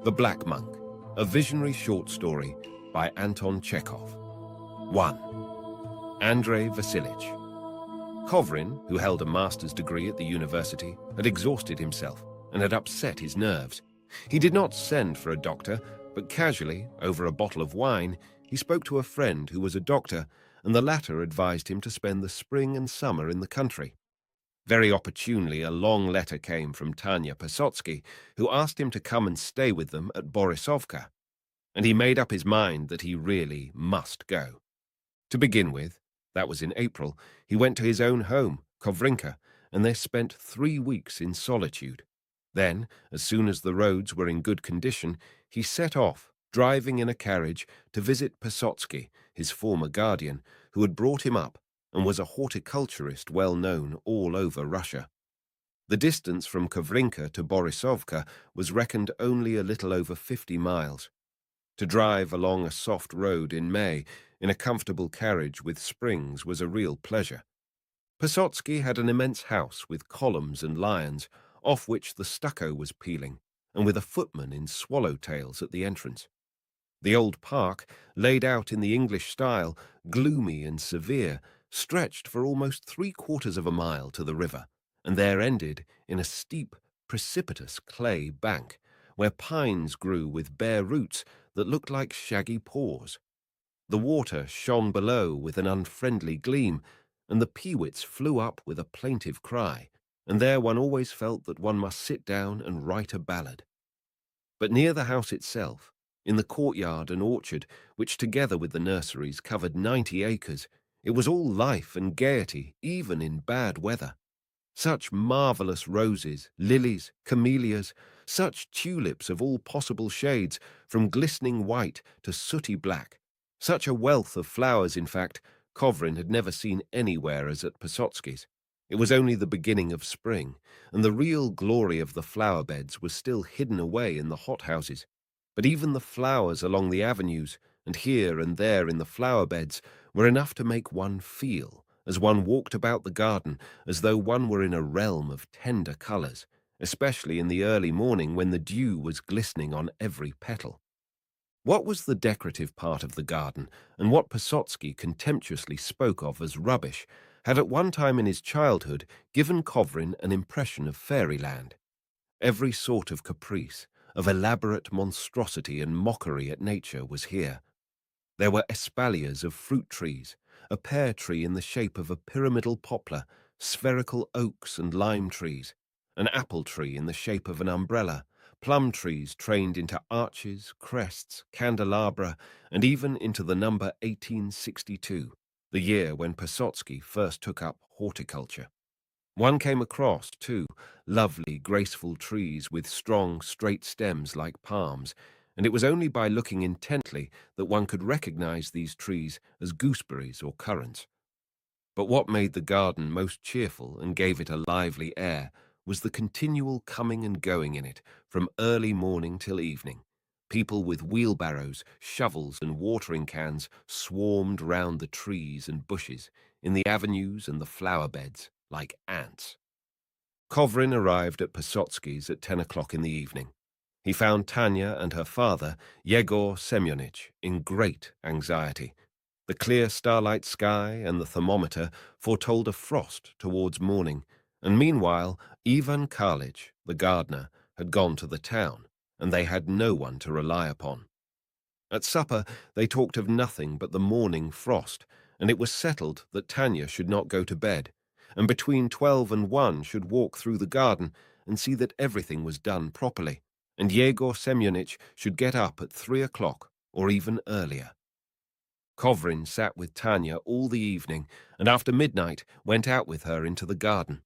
The Black Monk, a visionary short story by Anton Chekhov. 1. Andrei Vasilich. Kovrin, who held a master's degree at the university, had exhausted himself and had upset his nerves. He did not send for a doctor, but casually, over a bottle of wine, he spoke to a friend who was a doctor, and the latter advised him to spend the spring and summer in the country. Very opportunely, a long letter came from Tanya Posotsky, who asked him to come and stay with them at Borisovka, and he made up his mind that he really must go. To begin with, that was in April, he went to his own home, Kovrinka, and they spent 3 weeks in solitude. Then, as soon as the roads were in good condition, he set off, driving in a carriage, to visit Posotsky, his former guardian, who had brought him up and was a horticulturist well known all over Russia. The distance from Kovrinka to Borisovka was reckoned only a little over 50 miles. To drive along a soft road in May in a comfortable carriage with springs was a real pleasure. Posotsky had an immense house with columns and lions, off which the stucco was peeling, and with a footman in swallow-tails at the entrance. The old park, laid out in the English style, gloomy and severe, stretched for almost 3/4 of a mile to the river, and there ended in a steep, precipitous clay bank, where pines grew with bare roots that looked like shaggy paws. The water shone below with an unfriendly gleam, and the peewits flew up with a plaintive cry, and there one always felt that one must sit down and write a ballad. But near the house itself, in the courtyard and orchard, which together with the nurseries covered 90 acres, it was all life and gaiety, even in bad weather. Such marvellous roses, lilies, camellias, such tulips of all possible shades, from glistening white to sooty black. Such a wealth of flowers, in fact, Kovrin had never seen anywhere as at Posotsky's. It was only the beginning of spring, and the real glory of the flower beds was still hidden away in the hothouses. But even the flowers along the avenues, and here and there in the flower beds, were enough to make one feel, as one walked about the garden, as though one were in a realm of tender colours, especially in the early morning when the dew was glistening on every petal. What was the decorative part of the garden, and what Posotsky contemptuously spoke of as rubbish, had at one time in his childhood given Kovrin an impression of fairyland. Every sort of caprice, of elaborate monstrosity and mockery at nature was here. There were espaliers of fruit trees, a pear tree in the shape of a pyramidal poplar, spherical oaks and lime trees, an apple tree in the shape of an umbrella, plum trees trained into arches, crests, candelabra, and even into the number 1862, the year when Posotsky first took up horticulture. One came across, too, lovely, graceful trees with strong, straight stems like palms, and it was only by looking intently that one could recognize these trees as gooseberries or currants. But what made the garden most cheerful and gave it a lively air was the continual coming and going in it, from early morning till evening. People with wheelbarrows, shovels, and watering cans swarmed round the trees and bushes, in the avenues and the flower beds, like ants. Kovrin arrived at Posotsky's at 10 o'clock in the evening. He found Tanya and her father, Yegor Semyonich, in great anxiety. The clear starlight sky and the thermometer foretold a frost towards morning, and meanwhile Ivan Karlich, the gardener, had gone to the town, and they had no one to rely upon. At supper they talked of nothing but the morning frost, and it was settled that Tanya should not go to bed, and between 12 and 1 should walk through the garden and see that everything was done properly, and Yegor Semyonich should get up at 3 o'clock or even earlier. Kovrin sat with Tanya all the evening, and after midnight went out with her into the garden.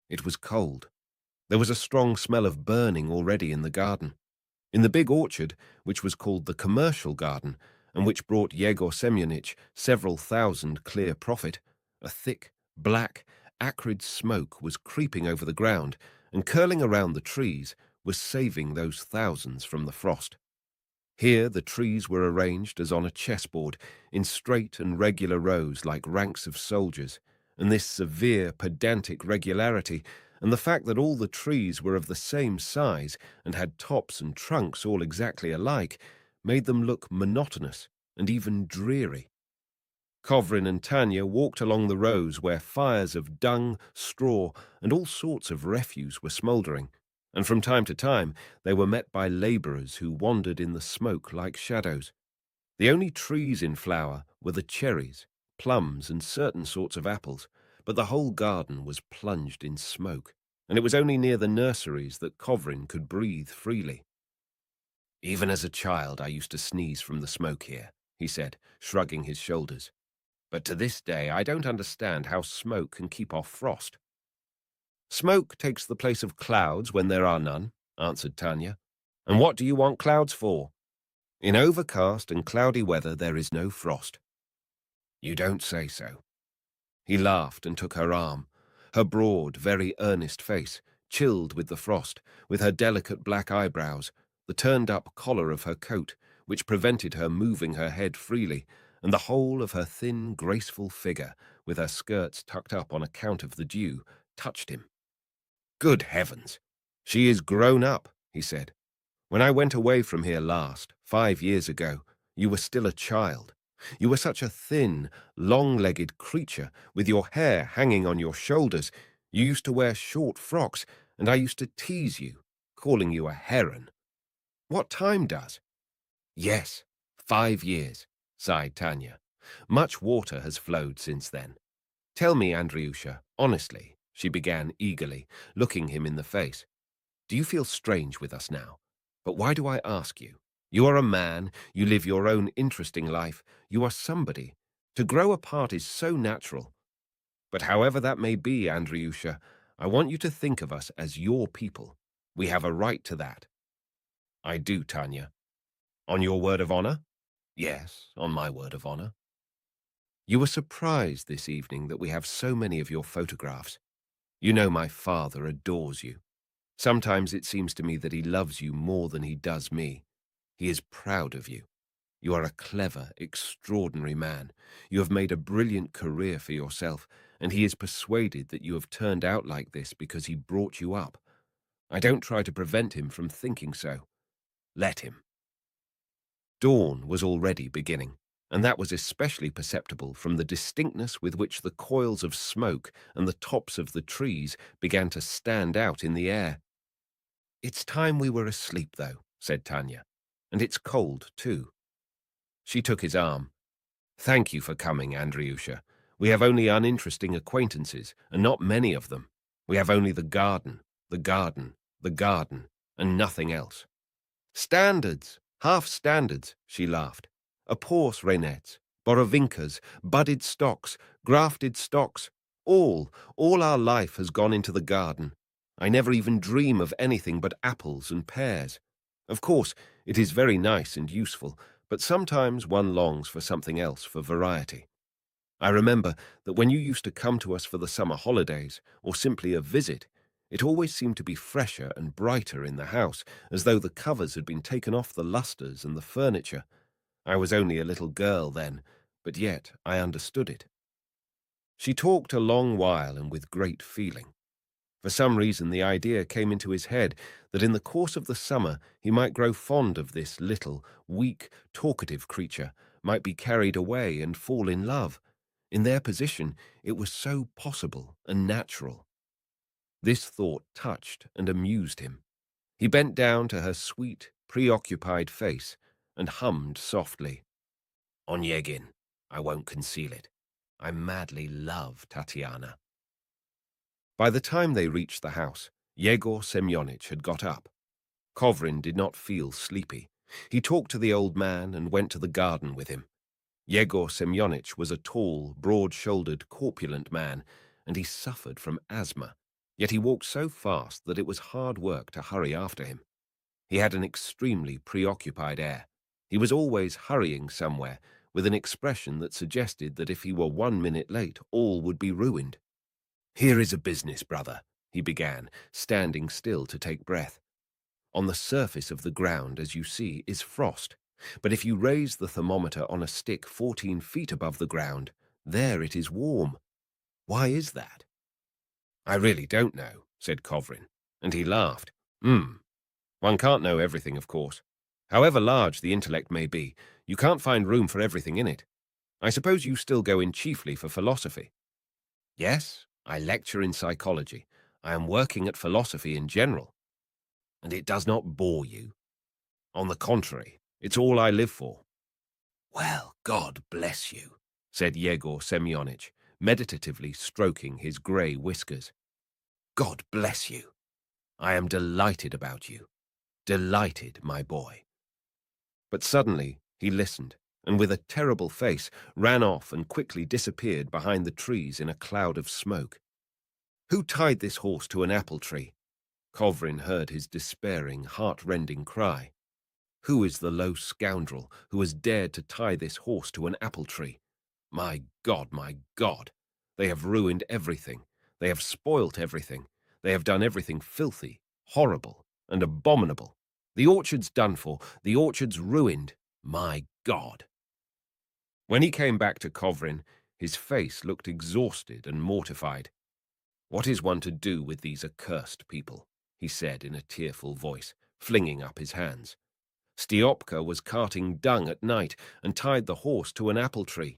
It was cold. There was a strong smell of burning already in the garden. In the big orchard, which was called the commercial garden, and which brought Yegor Semyonich several thousand clear profit, a thick, black, acrid smoke was creeping over the ground, and curling around the trees was saving those thousands from the frost. Here the trees were arranged as on a chessboard, in straight and regular rows like ranks of soldiers, and this severe, pedantic regularity and the fact that all the trees were of the same size and had tops and trunks all exactly alike made them look monotonous and even dreary. Kovrin and Tanya walked along the rows where fires of dung, straw, and all sorts of refuse were smouldering, and from time to time they were met by labourers who wandered in the smoke like shadows. The only trees in flower were the cherries, plums, and certain sorts of apples, but the whole garden was plunged in smoke, and it was only near the nurseries that Kovrin could breathe freely. "Even as a child I used to sneeze from the smoke here," he said, shrugging his shoulders. "But to this day I don't understand how smoke can keep off frost." "Smoke takes the place of clouds when there are none," answered Tanya. "And what do you want clouds for? In overcast and cloudy weather there is no frost." "You don't say so." He laughed and took her arm, her broad, very earnest face, chilled with the frost, with her delicate black eyebrows, the turned-up collar of her coat, which prevented her moving her head freely, and the whole of her thin, graceful figure, with her skirts tucked up on account of the dew, touched him. "Good heavens! She is grown up," he said. "When I went away from here last, 5 years ago, you were still a child. You were such a thin, long-legged creature, with your hair hanging on your shoulders. You used to wear short frocks, and I used to tease you, calling you a heron. What time does?" "Yes, 5 years," sighed Tanya. "Much water has flowed since then. Tell me, Andriusha, honestly," she began eagerly, looking him in the face. "Do you feel strange with us now? But why do I ask you? You are a man, you live your own interesting life, you are somebody. To grow apart is so natural. But however that may be, Andriusha, I want you to think of us as your people. We have a right to that." "I do, Tanya." "On your word of honor?" "Yes, on my word of honor." "You were surprised this evening that we have so many of your photographs. You know my father adores you. Sometimes it seems to me that he loves you more than he does me. He is proud of you. You are a clever, extraordinary man. You have made a brilliant career for yourself, and he is persuaded that you have turned out like this because he brought you up. I don't try to prevent him from thinking so. Let him." Dawn was already beginning, and that was especially perceptible from the distinctness with which the coils of smoke and the tops of the trees began to stand out in the air. "It's time we were asleep, though," said Tanya, "and it's cold, too." She took his arm. "Thank you for coming, Andriusha. We have only uninteresting acquaintances, and not many of them. We have only the garden, the garden, the garden, and nothing else." "Standards, half-standards," she laughed. "Apors renettes, borovinkas, budded stocks, grafted stocks. All our life has gone into the garden. I never even dream of anything but apples and pears. Of course, it is very nice and useful, but sometimes one longs for something else for variety. I remember that when you used to come to us for the summer holidays, or simply a visit, it always seemed to be fresher and brighter in the house, as though the covers had been taken off the lustres and the furniture. I was only a little girl then, but yet I understood it." She talked a long while and with great feeling. For some reason the idea came into his head that in the course of the summer he might grow fond of this little, weak, talkative creature, might be carried away and fall in love. In their position, it was so possible and natural. This thought touched and amused him. He bent down to her sweet, preoccupied face and hummed softly. "Onyegin, I won't conceal it. I madly love Tatiana." By the time they reached the house, Yegor Semyonich had got up. Kovrin did not feel sleepy. He talked to the old man and went to the garden with him. Yegor Semyonich was a tall, broad-shouldered, corpulent man, and he suffered from asthma, yet he walked so fast that it was hard work to hurry after him. He had an extremely preoccupied air. He was always hurrying somewhere, with an expression that suggested that if he were 1 minute late, all would be ruined. "Here is a business, brother," he began, standing still to take breath. "On the surface of the ground, as you see, is frost. But if you raise the thermometer on a stick 14 feet above the ground, there it is warm. Why is that?" "I really don't know," said Kovrin, and he laughed. Hmm. One can't know everything, of course. However large the intellect may be, you can't find room for everything in it. I suppose you still go in chiefly for philosophy. Yes, I lecture in psychology. I am working at philosophy in general. And it does not bore you. On the contrary, it's all I live for. Well, God bless you, said Yegor Semyonich, meditatively stroking his grey whiskers. God bless you. I am delighted about you. Delighted, my boy. But suddenly he listened, and with a terrible face ran off and quickly disappeared behind the trees in a cloud of smoke. Who tied this horse to an apple tree? Kovrin heard his despairing, heart-rending cry. Who is the low scoundrel who has dared to tie this horse to an apple tree? My God, my God! They have ruined everything. They have spoilt everything. They have done everything filthy, horrible, and abominable. The orchard's done for. The orchard's ruined. My God! When he came back to Kovrin, his face looked exhausted and mortified. What is one to do with these accursed people? He said in a tearful voice, flinging up his hands. Stiopka was carting dung at night and tied the horse to an apple tree.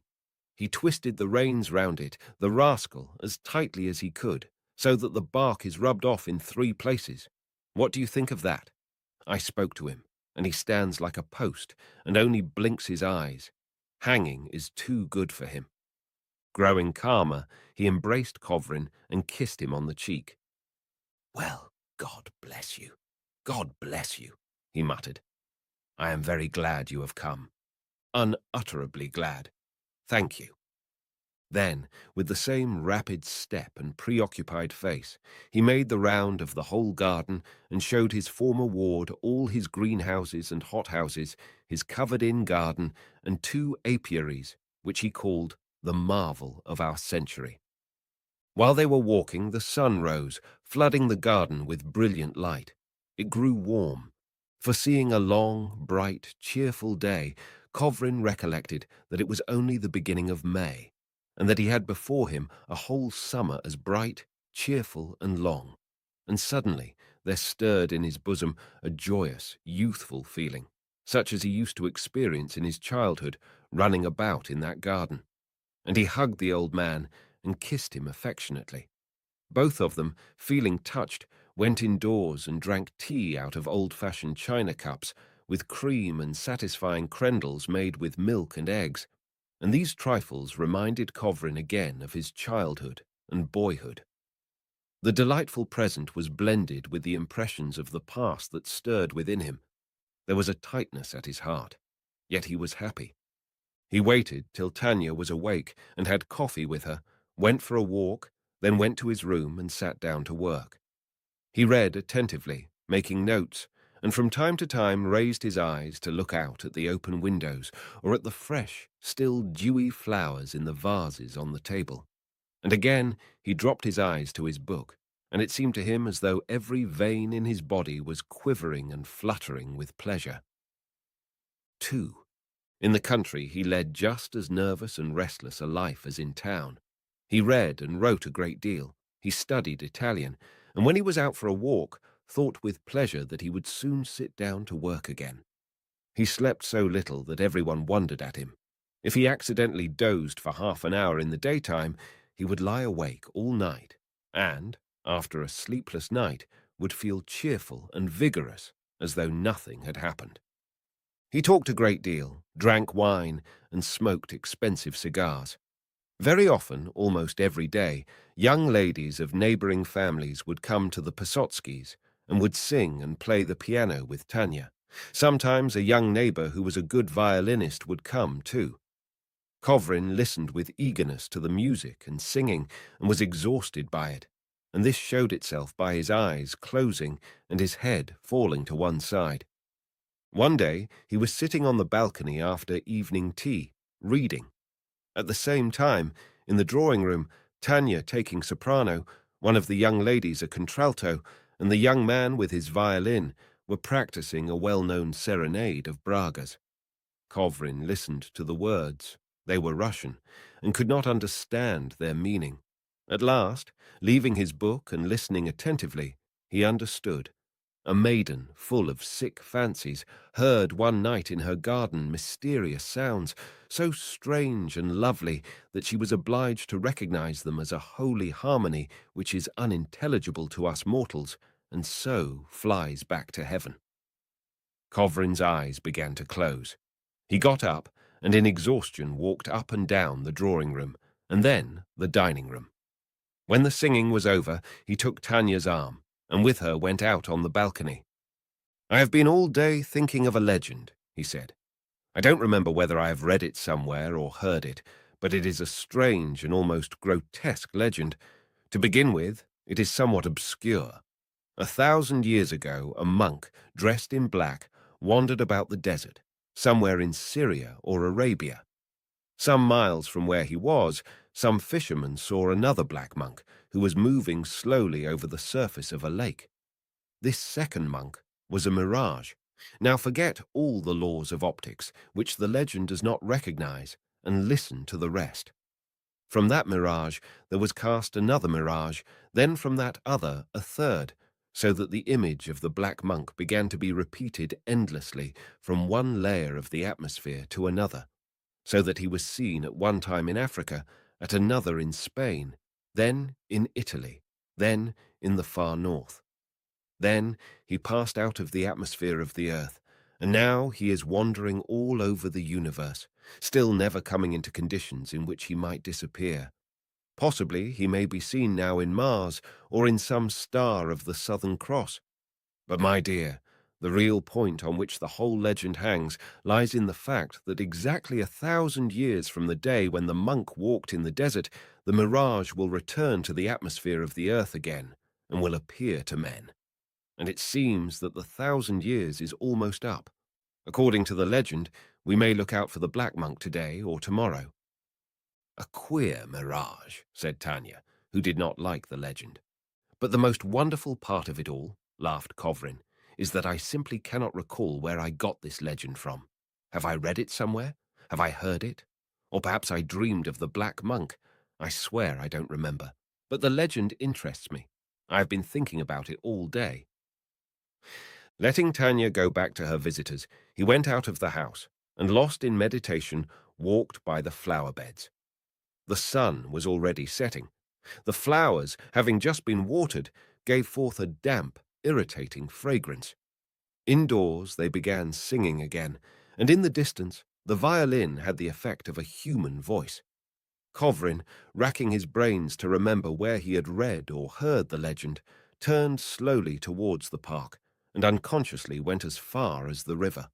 He twisted the reins round it, the rascal, as tightly as he could, so that the bark is rubbed off in 3 places. What do you think of that? I spoke to him, and he stands like a post and only blinks his eyes. Hanging is too good for him. Growing calmer, he embraced Kovrin and kissed him on the cheek. Well, God bless you. God bless you, he muttered. I am very glad you have come. Unutterably glad. Thank you. Then, with the same rapid step and preoccupied face, he made the round of the whole garden and showed his former ward all his greenhouses and hothouses, his covered-in garden, and 2 apiaries, which he called the marvel of our century. While they were walking, the sun rose, flooding the garden with brilliant light. It grew warm. Foreseeing a long, bright, cheerful day, Kovrin recollected that it was only the beginning of May, and that he had before him a whole summer as bright, cheerful, and long. And suddenly there stirred in his bosom a joyous, youthful feeling, such as he used to experience in his childhood, running about in that garden. And he hugged the old man and kissed him affectionately. Both of them, feeling touched, went indoors and drank tea out of old-fashioned china cups, with cream and satisfying crendles made with milk and eggs, and these trifles reminded Kovrin again of his childhood and boyhood. The delightful present was blended with the impressions of the past that stirred within him. There was a tightness at his heart, yet he was happy. He waited till Tanya was awake and had coffee with her, went for a walk, then went to his room and sat down to work. He read attentively, making notes, and from time to time raised his eyes to look out at the open windows or at the fresh, still dewy flowers in the vases on the table. And again he dropped his eyes to his book, and it seemed to him as though every vein in his body was quivering and fluttering with pleasure. 2. In the country he led just as nervous and restless a life as in town. He read and wrote a great deal. He studied Italian, and when he was out for a walk, thought with pleasure that he would soon sit down to work again. He slept so little that everyone wondered at him. If he accidentally dozed for half an hour in the daytime, he would lie awake all night, and, after a sleepless night, would feel cheerful and vigorous, as though nothing had happened. He talked a great deal, drank wine, and smoked expensive cigars. Very often, almost every day, young ladies of neighboring families would come to the Posotskis and would sing and play the piano with Tanya. Sometimes a young neighbor who was a good violinist would come, too. Kovrin listened with eagerness to the music and singing and was exhausted by it, and this showed itself by his eyes closing and his head falling to one side. One day he was sitting on the balcony after evening tea, reading. At the same time, in the drawing-room, Tanya taking soprano, one of the young ladies a contralto, and the young man with his violin were practicing a well-known serenade of Braga's. Kovrin listened to the words. They were Russian, and could not understand their meaning. At last, leaving his book and listening attentively, he understood. A maiden full of sick fancies heard one night in her garden mysterious sounds, so strange and lovely that she was obliged to recognize them as a holy harmony which is unintelligible to us mortals, and so flies back to heaven. Kovrin's eyes began to close. He got up and in exhaustion walked up and down the drawing room, and then the dining room. When the singing was over, he took Tanya's arm, and with her went out on the balcony. "I have been all day thinking of a legend," he said. "I don't remember whether I have read it somewhere or heard it, but it is a strange and almost grotesque legend. To begin with, it is somewhat obscure. 1,000 years ago, a monk, dressed in black, wandered about the desert, somewhere in Syria or Arabia. Some miles from where he was, some fishermen saw another black monk who was moving slowly over the surface of a lake. This second monk was a mirage. Now forget all the laws of optics, which the legend does not recognize, and listen to the rest. From that mirage there was cast another mirage, then from that other a third, so that the image of the black monk began to be repeated endlessly from one layer of the atmosphere to another, so that he was seen at one time in Africa, at another in Spain, then in Italy, then in the far north. Then he passed out of the atmosphere of the earth, and now he is wandering all over the universe, still never coming into conditions in which he might disappear. Possibly he may be seen now in Mars or in some star of the Southern Cross. But my dear, the real point on which the whole legend hangs lies in the fact that exactly 1,000 years from the day when the monk walked in the desert, the mirage will return to the atmosphere of the earth again and will appear to men. And it seems that the 1,000 years is almost up. According to the legend, we may look out for the black monk today or tomorrow." "A queer mirage," said Tanya, who did not like the legend. "But the most wonderful part of it all," laughed Kovrin, "is that I simply cannot recall where I got this legend from. Have I read it somewhere? Have I heard it? Or perhaps I dreamed of the black monk. I swear I don't remember. But the legend interests me. I have been thinking about it all day." Letting Tanya go back to her visitors, he went out of the house and, lost in meditation, walked by the flower beds. The sun was already setting. The flowers, having just been watered, gave forth a damp, irritating fragrance. Indoors they began singing again, and in the distance the violin had the effect of a human voice. Kovrin, racking his brains to remember where he had read or heard the legend, turned slowly towards the park and unconsciously went as far as the river.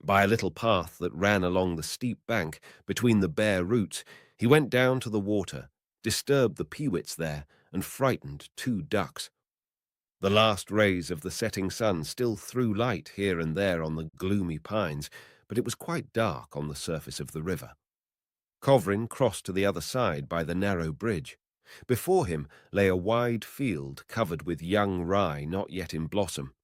By a little path that ran along the steep bank between the bare roots, he went down to the water, disturbed the peewits there, and frightened 2 ducks. The last rays of the setting sun still threw light here and there on the gloomy pines, but it was quite dark on the surface of the river. Kovrin crossed to the other side by the narrow bridge. Before him lay a wide field covered with young rye not yet in blossom.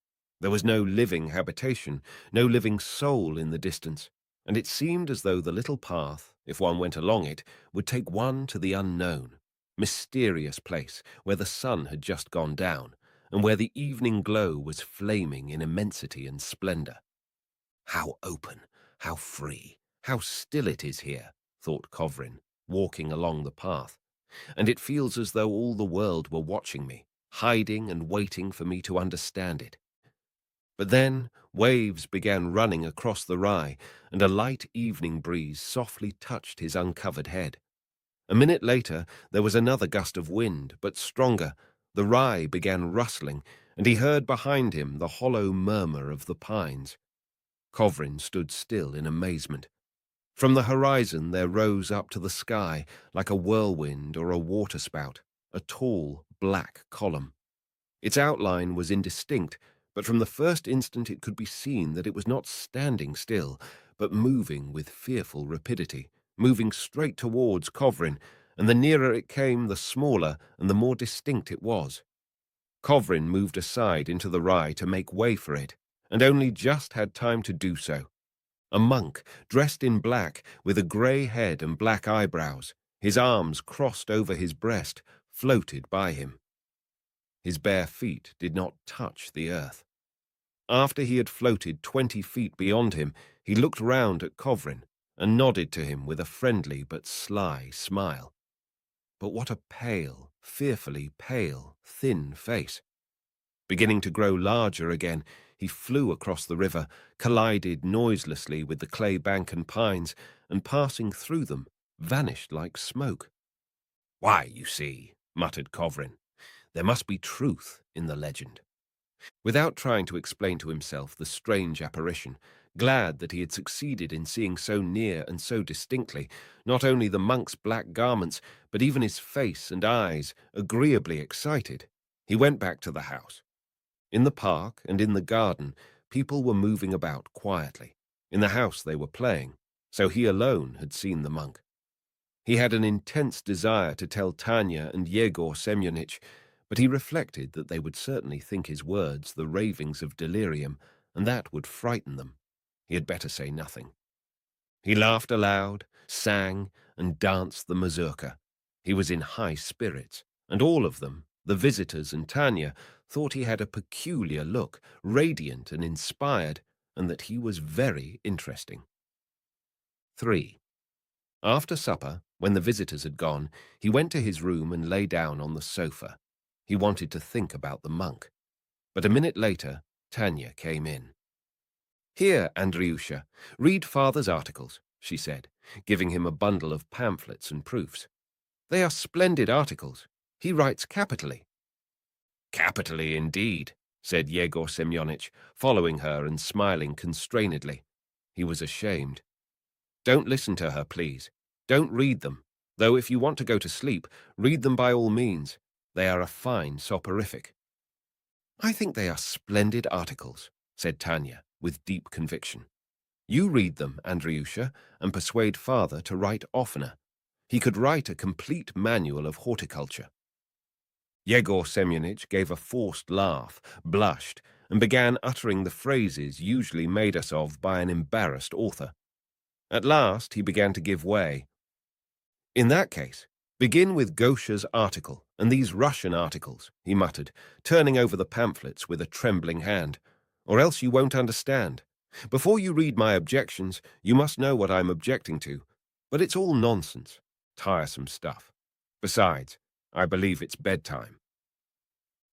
There was no living habitation, no living soul in the distance, and it seemed as though the little path, if one went along it, would take one to the unknown, mysterious place where the sun had just gone down, and where the evening glow was flaming in immensity and splendor. "How open, how free, how still it is here," thought Kovrin, walking along the path, "and it feels as though all the world were watching me, hiding and waiting for me to understand it." But then waves began running across the rye, and a light evening breeze softly touched his uncovered head. A minute later there was another gust of wind, but stronger. The rye began rustling, and he heard behind him the hollow murmur of the pines. Kovrin stood still in amazement. From the horizon there rose up to the sky, like a whirlwind or a waterspout, a tall, black column. Its outline was indistinct, but from the first instant it could be seen that it was not standing still, but moving with fearful rapidity, moving straight towards Kovrin, and the nearer it came, the smaller and the more distinct it was. Kovrin moved aside into the rye to make way for it, and only just had time to do so. A monk, dressed in black, with a grey head and black eyebrows, his arms crossed over his breast, floated by him. His bare feet did not touch the earth. After he had floated 20 feet beyond him, he looked round at Kovrin and nodded to him with a friendly but sly smile. But what a pale, fearfully pale, thin face! Beginning to grow larger again, he flew across the river, collided noiselessly with the clay bank and pines, and passing through them, vanished like smoke. "Why, you see," muttered Kovrin, "there must be truth in the legend." Without trying to explain to himself the strange apparition, glad that he had succeeded in seeing so near and so distinctly, not only the monk's black garments, but even his face and eyes, agreeably excited, he went back to the house. In the park and in the garden, people were moving about quietly. In the house they were playing, so he alone had seen the monk. He had an intense desire to tell Tanya and Yegor Semyonich, but he reflected that they would certainly think his words the ravings of delirium, and that would frighten them. He had better say nothing. He laughed aloud, sang, and danced the mazurka. He was in high spirits, and all of them, the visitors and Tanya, thought he had a peculiar look, radiant and inspired, and that he was very interesting. 3. After supper, when the visitors had gone, he went to his room and lay down on the sofa. He wanted to think about the monk. But a minute later, Tanya came in. "Here, Andriusha, read father's articles," she said, giving him a bundle of pamphlets and proofs. "They are splendid articles. He writes capitally." "Capitally indeed," said Yegor Semyonich, following her and smiling constrainedly. He was ashamed. "Don't listen to her, please. Don't read them, though if you want to go to sleep, read them by all means. They are a fine soporific." "I think they are splendid articles," said Tanya, with deep conviction. "You read them, Andriusha, and persuade father to write oftener. He could write a complete manual of horticulture." Yegor Semyonich gave a forced laugh, blushed, and began uttering the phrases usually made us of by an embarrassed author. At last he began to give way. "In that case, begin with Gosha's article and these Russian articles," he muttered, turning over the pamphlets with a trembling hand, "or else you won't understand. Before you read my objections, you must know what I'm objecting to, but it's all nonsense, tiresome stuff. Besides, I believe it's bedtime."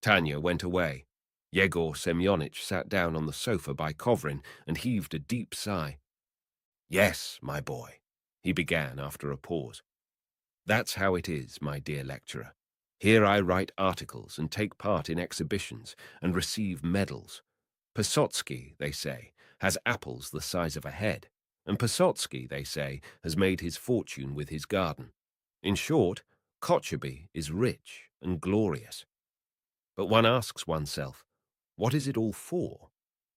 Tanya went away. Yegor Semyonich sat down on the sofa by Kovrin and heaved a deep sigh. "Yes, my boy," he began after a pause. "That's how it is, my dear lecturer. Here I write articles and take part in exhibitions and receive medals. Pesotsky, they say, has apples the size of a head, and Pesotsky, they say, has made his fortune with his garden. In short, Kochubey is rich and glorious. But one asks oneself, what is it all for?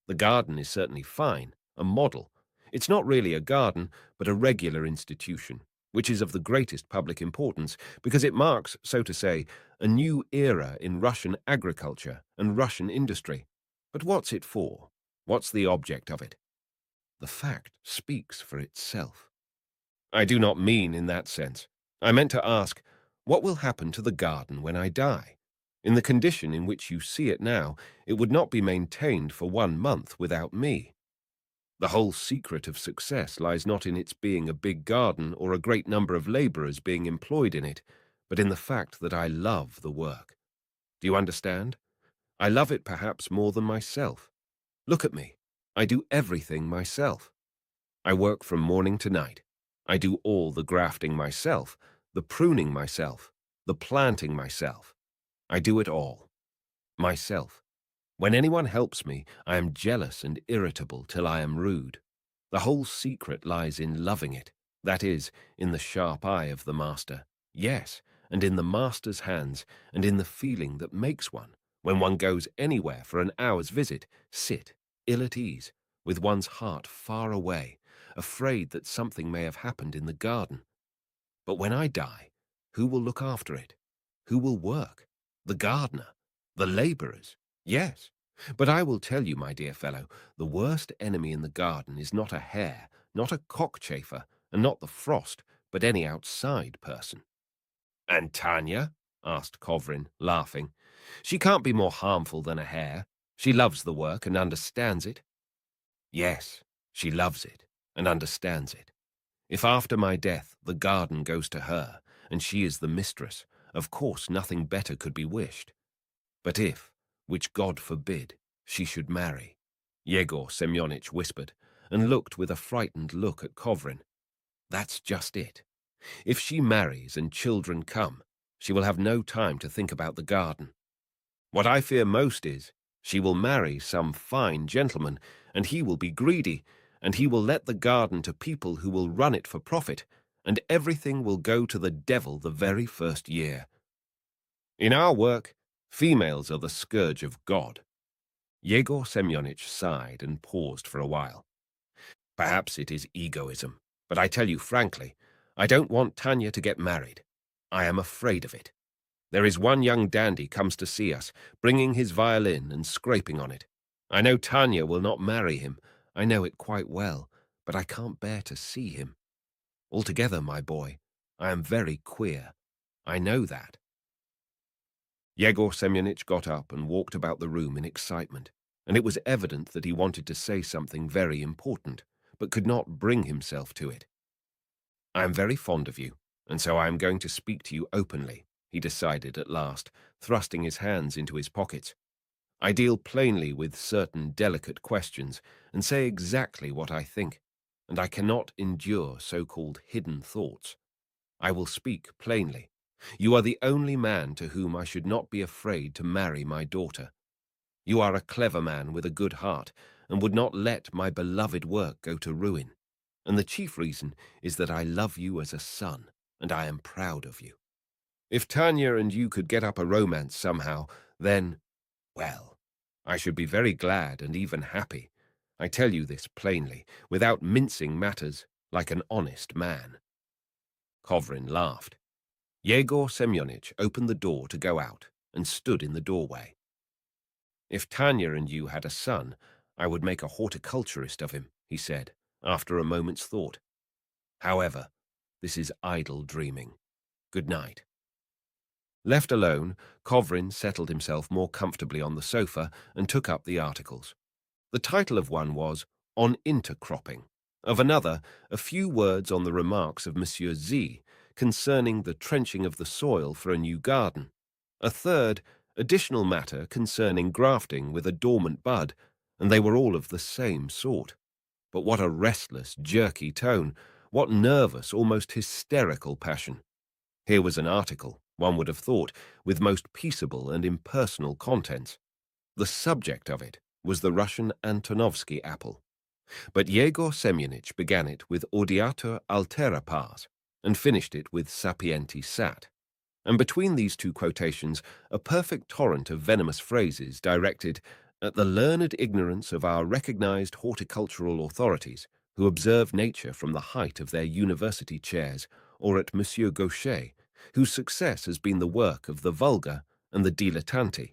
The garden is certainly fine, a model. It's not really a garden, but a regular institution, which is of the greatest public importance, because it marks, so to say, a new era in Russian agriculture and Russian industry. But what's it for? What's the object of it? The fact speaks for itself. I do not mean in that sense. I meant to ask, what will happen to the garden when I die? In the condition in which you see it now, it would not be maintained for 1 month without me. The whole secret of success lies not in its being a big garden or a great number of laborers being employed in it, but in the fact that I love the work. Do you understand? I love it perhaps more than myself. Look at me. I do everything myself. I work from morning to night. I do all the grafting myself, the pruning myself, the planting myself. I do it all. Myself. When anyone helps me, I am jealous and irritable till I am rude. The whole secret lies in loving it, that is, in the sharp eye of the master. Yes, and in the master's hands, and in the feeling that makes one, when one goes anywhere for an hour's visit, sit, ill at ease, with one's heart far away, afraid that something may have happened in the garden. But when I die, who will look after it? Who will work? The gardener? The labourers? Yes. But I will tell you, my dear fellow, the worst enemy in the garden is not a hare, not a cockchafer, and not the frost, but any outside person. And Tanya? asked Kovrin, laughing. "She can't be more harmful than a hare. She loves the work and understands it." "Yes, she loves it and understands it. If after my death the garden goes to her, and she is the mistress, of course nothing better could be wished. But if, which God forbid, she should marry," Yegor Semyonich whispered, and looked with a frightened look at Kovrin. "That's just it. If she marries and children come, she will have no time to think about the garden. What I fear most is, she will marry some fine gentleman, and he will be greedy, and he will let the garden to people who will run it for profit, and everything will go to the devil the very first year. In our work, females are the scourge of God." Yegor Semyonich sighed and paused for a while. "Perhaps it is egoism, but I tell you frankly, I don't want Tanya to get married. I am afraid of it. There is one young dandy comes to see us, bringing his violin and scraping on it. I know Tanya will not marry him. I know it quite well, but I can't bear to see him. Altogether, my boy, I am very queer. I know that." Yegor Semyonich got up and walked about the room in excitement, and it was evident that he wanted to say something very important, but could not bring himself to it. "I am very fond of you, and so I am going to speak to you openly," he decided at last, thrusting his hands into his pockets. "I deal plainly with certain delicate questions, and say exactly what I think, and I cannot endure so-called hidden thoughts. I will speak plainly. You are the only man to whom I should not be afraid to marry my daughter. You are a clever man with a good heart, and would not let my beloved work go to ruin. And the chief reason is that I love you as a son, and I am proud of you. If Tanya and you could get up a romance somehow, then, well, I should be very glad and even happy. I tell you this plainly, without mincing matters, like an honest man." Kovrin laughed. Yegor Semyonich opened the door to go out and stood in the doorway. "If Tanya and you had a son, I would make a horticulturist of him," he said, after a moment's thought. "However, this is idle dreaming. Good night." Left alone, Kovrin settled himself more comfortably on the sofa and took up the articles. The title of one was "On Intercropping," of another, a few words on the remarks of Monsieur Z concerning the trenching of the soil for a new garden. A third, additional matter concerning grafting with a dormant bud, and they were all of the same sort. But what a restless, jerky tone, what nervous, almost hysterical passion. Here was an article, one would have thought, with most peaceable and impersonal contents. The subject of it was the Russian Antonovsky apple. But Yegor Semyonich began it with Audiatur altera pars, and finished it with Sapienti sat. And between these two quotations, a perfect torrent of venomous phrases directed at the learned ignorance of our recognized horticultural authorities, who observe nature from the height of their university chairs, or at Monsieur Gaucher, whose success has been the work of the vulgar and the dilettanti.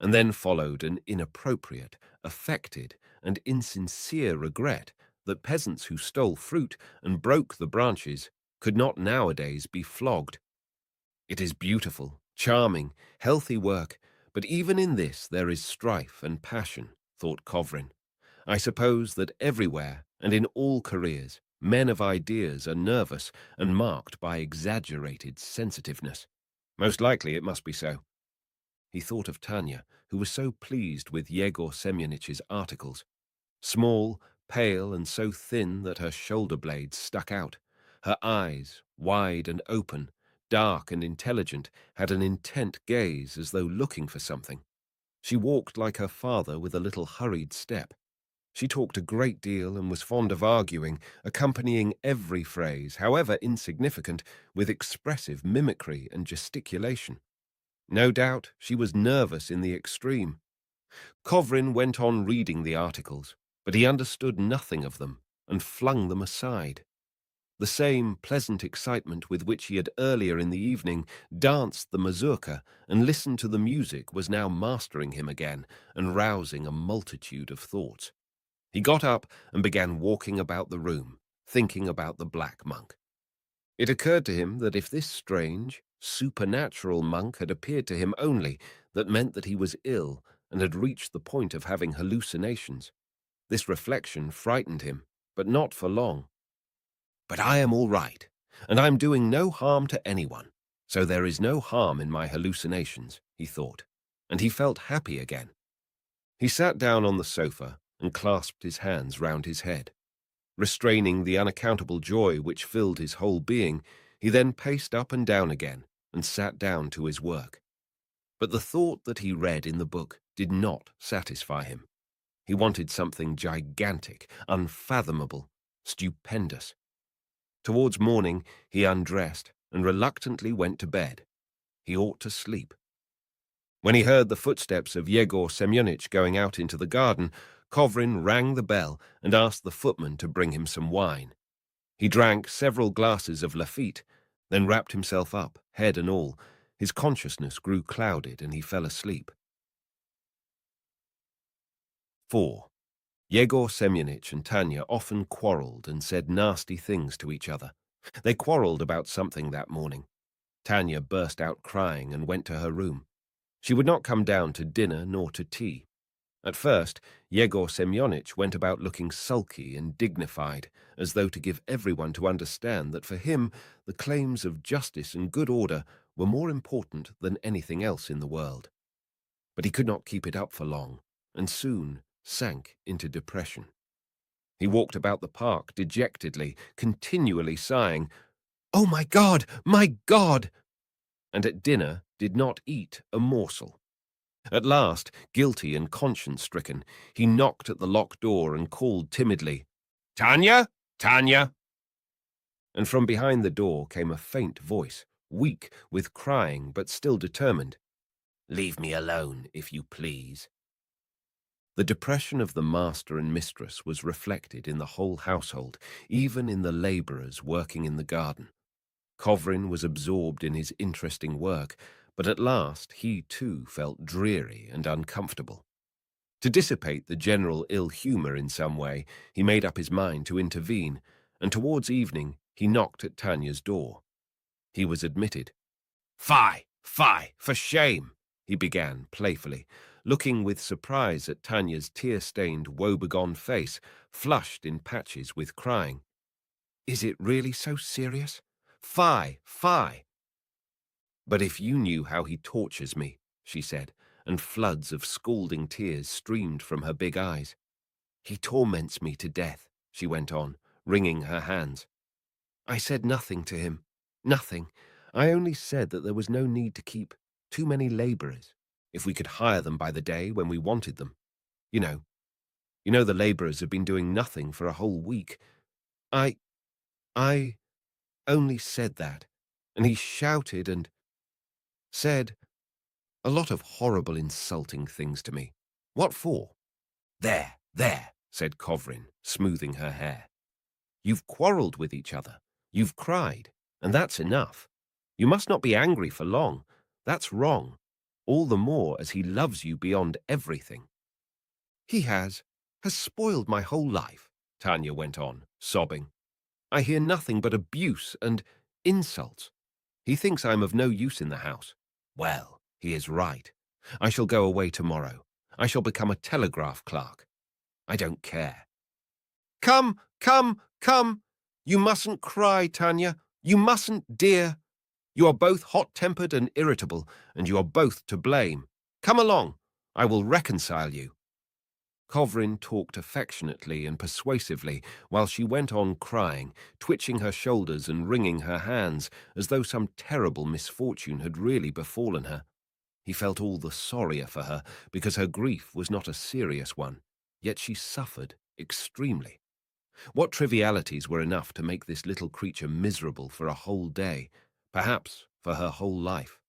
And then followed an inappropriate, affected, and insincere regret that peasants who stole fruit and broke the branches could not nowadays be flogged. It is beautiful, charming, healthy work, but even in this there is strife and passion, thought Kovrin. I suppose that everywhere and in all careers, men of ideas are nervous and marked by exaggerated sensitiveness. Most likely it must be so. He thought of Tanya, who was so pleased with Yegor Semyonich's articles. Small, pale, and so thin that her shoulder blades stuck out. Her eyes, wide and open, dark and intelligent, had an intent gaze as though looking for something. She walked like her father with a little hurried step. She talked a great deal and was fond of arguing, accompanying every phrase, however insignificant, with expressive mimicry and gesticulation. No doubt she was nervous in the extreme. Kovrin went on reading the articles, but he understood nothing of them and flung them aside. The same pleasant excitement with which he had earlier in the evening danced the mazurka and listened to the music was now mastering him again and rousing a multitude of thoughts. He got up and began walking about the room, thinking about the black monk. It occurred to him that if this strange, supernatural monk had appeared to him only, that meant that he was ill and had reached the point of having hallucinations. This reflection frightened him, but not for long. But I am all right, and I am doing no harm to anyone, so there is no harm in my hallucinations, he thought, and he felt happy again. He sat down on the sofa and clasped his hands round his head. Restraining the unaccountable joy which filled his whole being, he then paced up and down again and sat down to his work. But the thought that he read in the book did not satisfy him. He wanted something gigantic, unfathomable, stupendous. Towards morning, he undressed and reluctantly went to bed. He ought to sleep. When he heard the footsteps of Yegor Semyonich going out into the garden, Kovrin rang the bell and asked the footman to bring him some wine. He drank several glasses of Lafitte, then wrapped himself up, head and all. His consciousness grew clouded and he fell asleep. 4. Yegor Semyonich and Tanya often quarrelled and said nasty things to each other. They quarrelled about something that morning. Tanya burst out crying and went to her room. She would not come down to dinner nor to tea. At first, Yegor Semyonich went about looking sulky and dignified, as though to give everyone to understand that for him the claims of justice and good order were more important than anything else in the world. But he could not keep it up for long, and soon sank into depression. He walked about the park dejectedly, continually sighing, "Oh, my God! My God!" and at dinner did not eat a morsel. At last, guilty and conscience-stricken, he knocked at the locked door and called timidly, "Tanya! Tanya!" And from behind the door came a faint voice, weak with crying but still determined, "Leave me alone, if you please." The depression of the master and mistress was reflected in the whole household, even in the labourers working in the garden. Kovrin was absorbed in his interesting work, but at last he too felt dreary and uncomfortable. To dissipate the general ill-humour in some way, he made up his mind to intervene, and towards evening he knocked at Tanya's door. He was admitted. "Fie! Fie! For shame!" he began playfully, looking with surprise at Tanya's tear-stained, woebegone face, flushed in patches with crying. "Is it really so serious? Fie! Fie!" "But if you knew how he tortures me," she said, and floods of scalding tears streamed from her big eyes. "He torments me to death," she went on, wringing her hands. "I said nothing to him. Nothing. I only said that there was no need to keep too many labourers, if we could hire them by the day when we wanted them. You know the labourers have been doing nothing for a whole week. I only said that, and he shouted and said a lot of horrible insulting things to me. What for?" There, said Kovrin, smoothing her hair. "You've quarrelled with each other. You've cried, and that's enough. You must not be angry for long. That's wrong, all the more as he loves you beyond everything." "He has spoiled my whole life," Tanya went on, sobbing. "I hear nothing but abuse and insults. He thinks I am of no use in the house. Well, he is right. I shall go away tomorrow. I shall become a telegraph clerk. I don't care." "Come, come, come! You mustn't cry, Tanya. You mustn't, dear. You are both hot-tempered and irritable, and you are both to blame. Come along. I will reconcile you." Kovrin talked affectionately and persuasively while she went on crying, twitching her shoulders and wringing her hands as though some terrible misfortune had really befallen her. He felt all the sorrier for her because her grief was not a serious one, yet she suffered extremely. What trivialities were enough to make this little creature miserable for a whole day, perhaps for her whole life?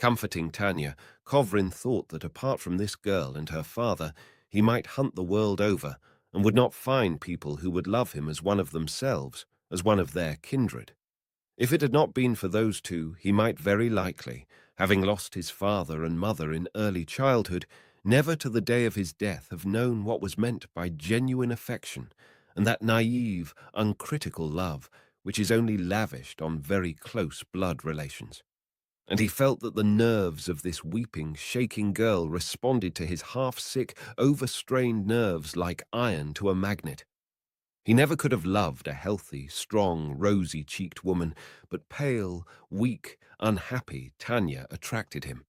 Comforting Tanya, Kovrin thought that apart from this girl and her father, he might hunt the world over and would not find people who would love him as one of themselves, as one of their kindred. If it had not been for those two, he might very likely, having lost his father and mother in early childhood, never to the day of his death have known what was meant by genuine affection and that naive, uncritical love which is only lavished on very close blood relations. And he felt that the nerves of this weeping, shaking girl responded to his half-sick, overstrained nerves like iron to a magnet. He never could have loved a healthy, strong, rosy-cheeked woman, but pale, weak, unhappy Tanya attracted him.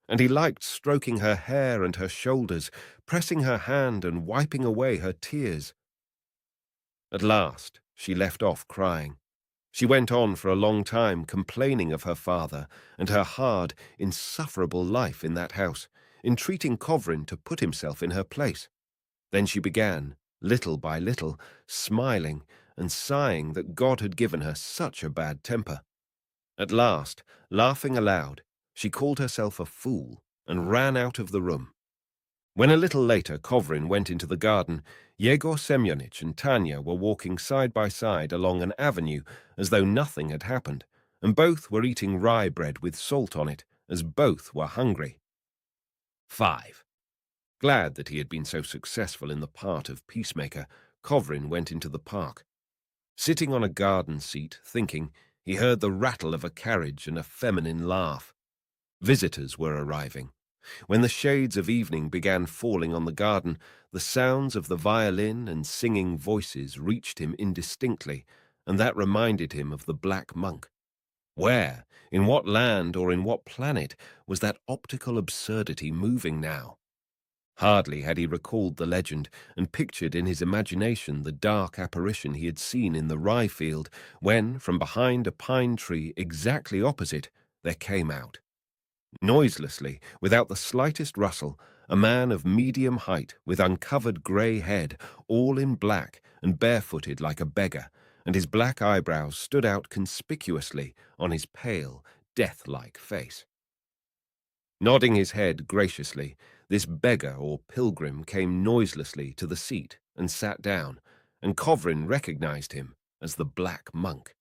And he liked stroking her hair and her shoulders, pressing her hand and wiping away her tears. At last, she left off crying. She went on for a long time complaining of her father and her hard, insufferable life in that house, entreating Kovrin to put himself in her place. Then she began, little by little, smiling and sighing that God had given her such a bad temper. At last, laughing aloud, she called herself a fool and ran out of the room. When a little later Kovrin went into the garden, Yegor Semyonich and Tanya were walking side by side along an avenue as though nothing had happened, and both were eating rye bread with salt on it, as both were hungry. 5. Glad that he had been so successful in the part of peacemaker, Kovrin went into the park. Sitting on a garden seat, thinking, he heard the rattle of a carriage and a feminine laugh. Visitors were arriving. When the shades of evening began falling on the garden, the sounds of the violin and singing voices reached him indistinctly, and that reminded him of the Black Monk. Where, in what land or in what planet, was that optical absurdity moving now? Hardly had he recalled the legend and pictured in his imagination the dark apparition he had seen in the rye field, when, from behind a pine tree exactly opposite, there came out, noiselessly, without the slightest rustle, a man of medium height with uncovered grey head, all in black and barefooted like a beggar, and his black eyebrows stood out conspicuously on his pale, death-like face. Nodding his head graciously, this beggar or pilgrim came noiselessly to the seat and sat down, and Kovrin recognized him as the Black Monk.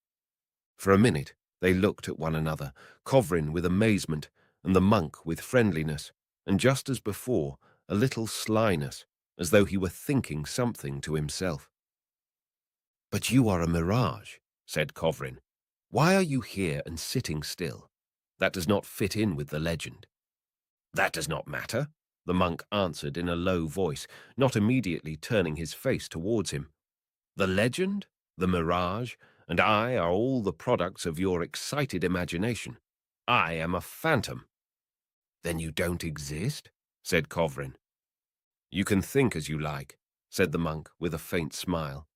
For a minute they looked at one another, Kovrin with amazement, and the monk with friendliness, and just as before, a little slyness, as though he were thinking something to himself. "But you are a mirage," said Kovrin. "Why are you here and sitting still? That does not fit in with the legend." "That does not matter," the monk answered in a low voice, not immediately turning his face towards him. "The legend, the mirage, and I are all the products of your excited imagination. I am a phantom." "Then you don't exist?" said Kovrin. "You can think as you like," said the monk with a faint smile.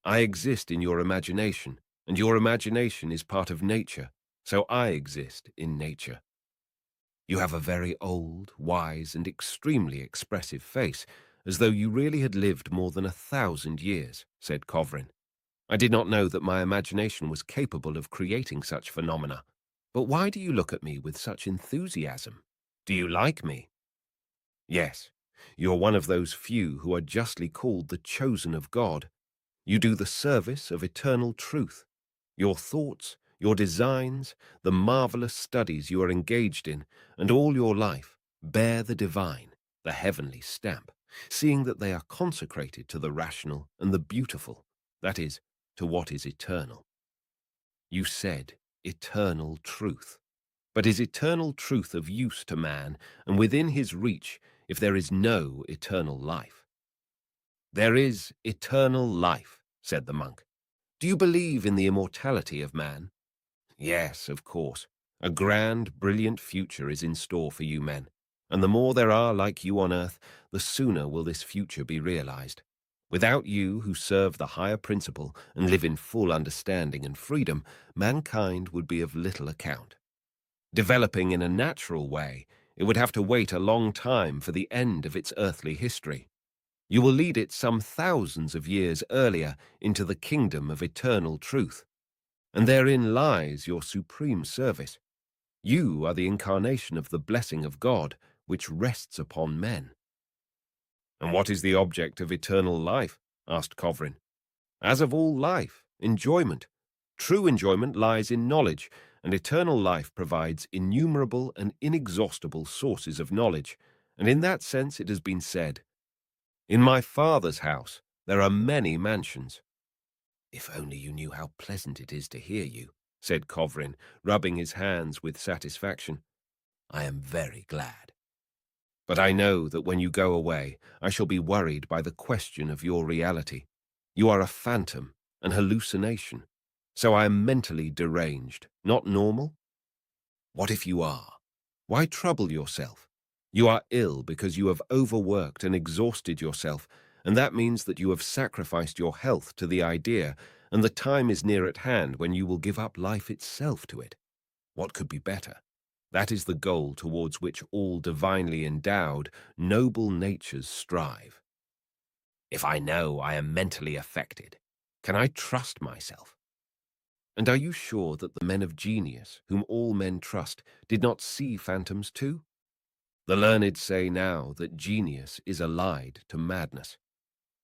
"I exist in your imagination, and your imagination is part of nature, so I exist in nature." "You have a very old, wise, and extremely expressive face, as though you really had lived more than 1,000 years," said Kovrin. "I did not know that my imagination was capable of creating such phenomena. But why do you look at me with such enthusiasm? Do you like me?" "Yes, you are one of those few who are justly called the chosen of God. You do the service of eternal truth. Your thoughts, your designs, the marvelous studies you are engaged in, and all your life bear the divine, the heavenly stamp, seeing that they are consecrated to the rational and the beautiful, that is, to what is eternal." You said eternal truth. But is eternal truth of use to man and within his reach if there is no eternal life? "There is eternal life," said the monk. "Do you believe in the immortality of man?" "Yes, of course. A grand, brilliant future is in store for you men, and the more there are like you on earth, the sooner will this future be realized. Without you who serve the higher principle and live in full understanding and freedom, mankind would be of little account. Developing in a natural way, it would have to wait a long time for the end of its earthly history. You will lead it some thousands of years earlier into the kingdom of eternal truth. And therein lies your supreme service. You are the incarnation of the blessing of God, which rests upon men." "And what is the object of eternal life?" asked Kovrin. "As of all life, enjoyment. True enjoyment lies in knowledge, and eternal life provides innumerable and inexhaustible sources of knowledge, and in that sense it has been said, 'In my Father's house there are many mansions.' If only you knew how pleasant it is to hear you, said Kovrin, rubbing his hands with satisfaction. I am very glad. But I know that when you go away, I shall be worried by the question of your reality. You are a phantom, an hallucination. So I am mentally deranged, not normal? What if you are? Why trouble yourself? You are ill because you have overworked and exhausted yourself, and that means that you have sacrificed your health to the idea, and the time is near at hand when you will give up life itself to it. What could be better? That is the goal towards which all divinely endowed, noble natures strive. If I know I am mentally affected, can I trust myself? And are you sure that the men of genius, whom all men trust, did not see phantoms too? The learned say now that genius is allied to madness.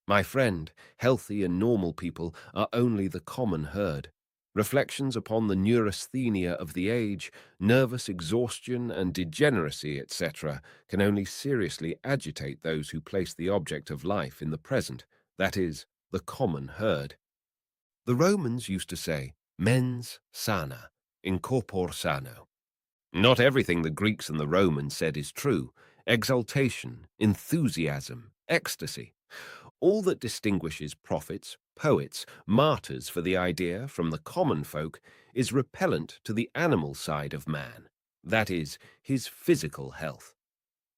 My friend, healthy and normal people are only the common herd. Reflections upon the neurasthenia of the age, nervous exhaustion and degeneracy, etc., can only seriously agitate those who place the object of life in the present, that is, the common herd. The Romans used to say, mens sana, in corpore sano. Not everything the Greeks and the Romans said is true. Exaltation, enthusiasm, ecstasy. All that distinguishes prophets, poets, martyrs for the idea from the common folk is repellent to the animal side of man, that is, his physical health.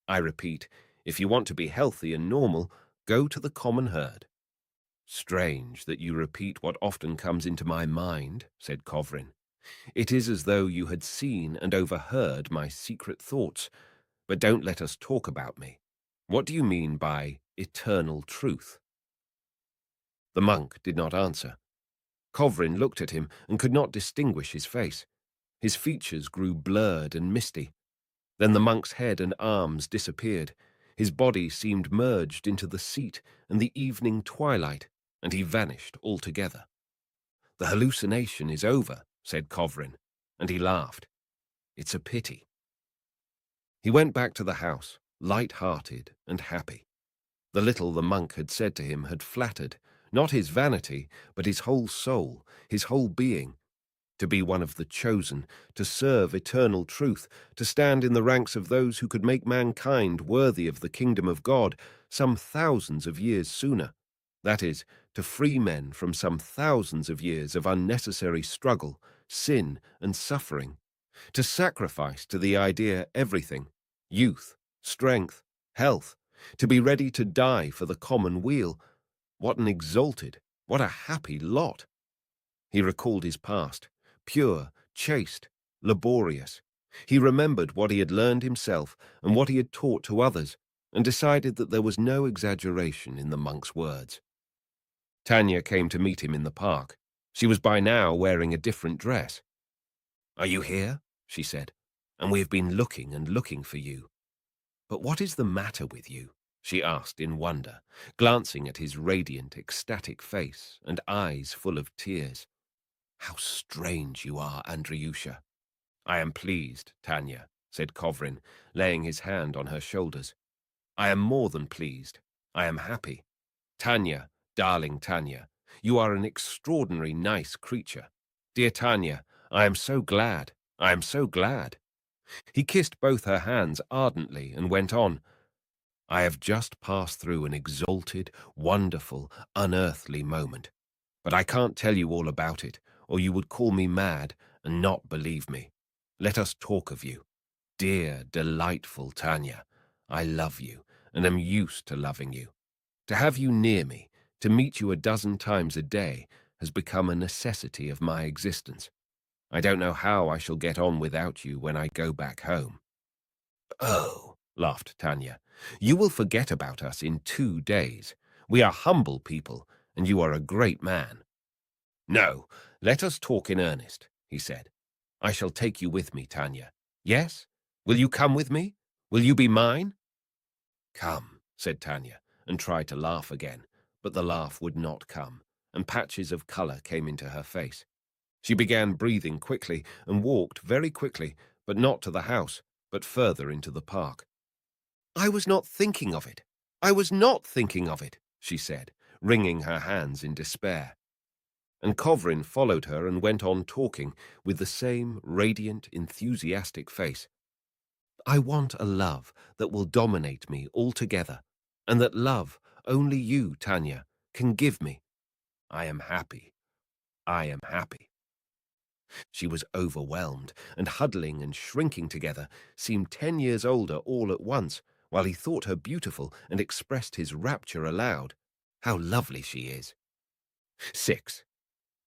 I repeat, if you want to be healthy and normal, go to the common herd. Strange that you repeat what often comes into my mind, said Kovrin. It is as though you had seen and overheard my secret thoughts, but don't let us talk about me. What do you mean by eternal truth? The monk did not answer. Kovrin looked at him and could not distinguish his face. His features grew blurred and misty. Then the monk's head and arms disappeared. His body seemed merged into the seat and the evening twilight, and he vanished altogether. The hallucination is over, said Kovrin, and he laughed. It's a pity. He went back to the house, light-hearted and happy. The little the monk had said to him had flattered, not his vanity, but his whole soul, his whole being. To be one of the chosen, to serve eternal truth, to stand in the ranks of those who could make mankind worthy of the kingdom of God some thousands of years sooner. That is, to free men from some thousands of years of unnecessary struggle, sin, and suffering. To sacrifice to the idea everything, youth, strength, health, to be ready to die for the common weal. What an exalted, what a happy lot! He recalled his past, pure, chaste, laborious. He remembered what he had learned himself and what he had taught to others, and decided that there was no exaggeration in the monk's words. Tanya came to meet him in the park. She was by now wearing a different dress. "Are you here?" she said, "and we have been looking and looking for you." "But what is the matter with you?" she asked in wonder, glancing at his radiant, ecstatic face and eyes full of tears. "How strange you are, Andreyusha." "I am pleased, Tanya," said Kovrin, laying his hand on her shoulders. "I am more than pleased. I am happy. Tanya, darling Tanya, you are an extraordinary nice creature. Dear Tanya, I am so glad. I am so glad." He kissed both her hands ardently and went on. "I have just passed through an exalted, wonderful, unearthly moment. But I can't tell you all about it, or you would call me mad and not believe me. Let us talk of you. Dear, delightful Tanya, I love you and am used to loving you. To have you near me, to meet you a dozen times a day, has become a necessity of my existence. I don't know how I shall get on without you when I go back home." "Oh," laughed Tanya, "you will forget about us in 2 days. We are humble people, and you are a great man." "No, let us talk in earnest," he said. "I shall take you with me, Tanya. Yes? Will you come with me? Will you be mine?" "Come," said Tanya, and tried to laugh again, but the laugh would not come, and patches of color came into her face. She began breathing quickly and walked very quickly, but not to the house, but further into the park. "I was not thinking of it. I was not thinking of it," she said, wringing her hands in despair. and Kovrin followed her and went on talking with the same radiant, enthusiastic face. I want a love that will dominate me altogether, and that love only you, Tanya, can give me. I am happy. I am happy. She was overwhelmed, and huddling and shrinking together, seemed 10 years older all at once, while he thought her beautiful and expressed his rapture aloud. How lovely she is. 6.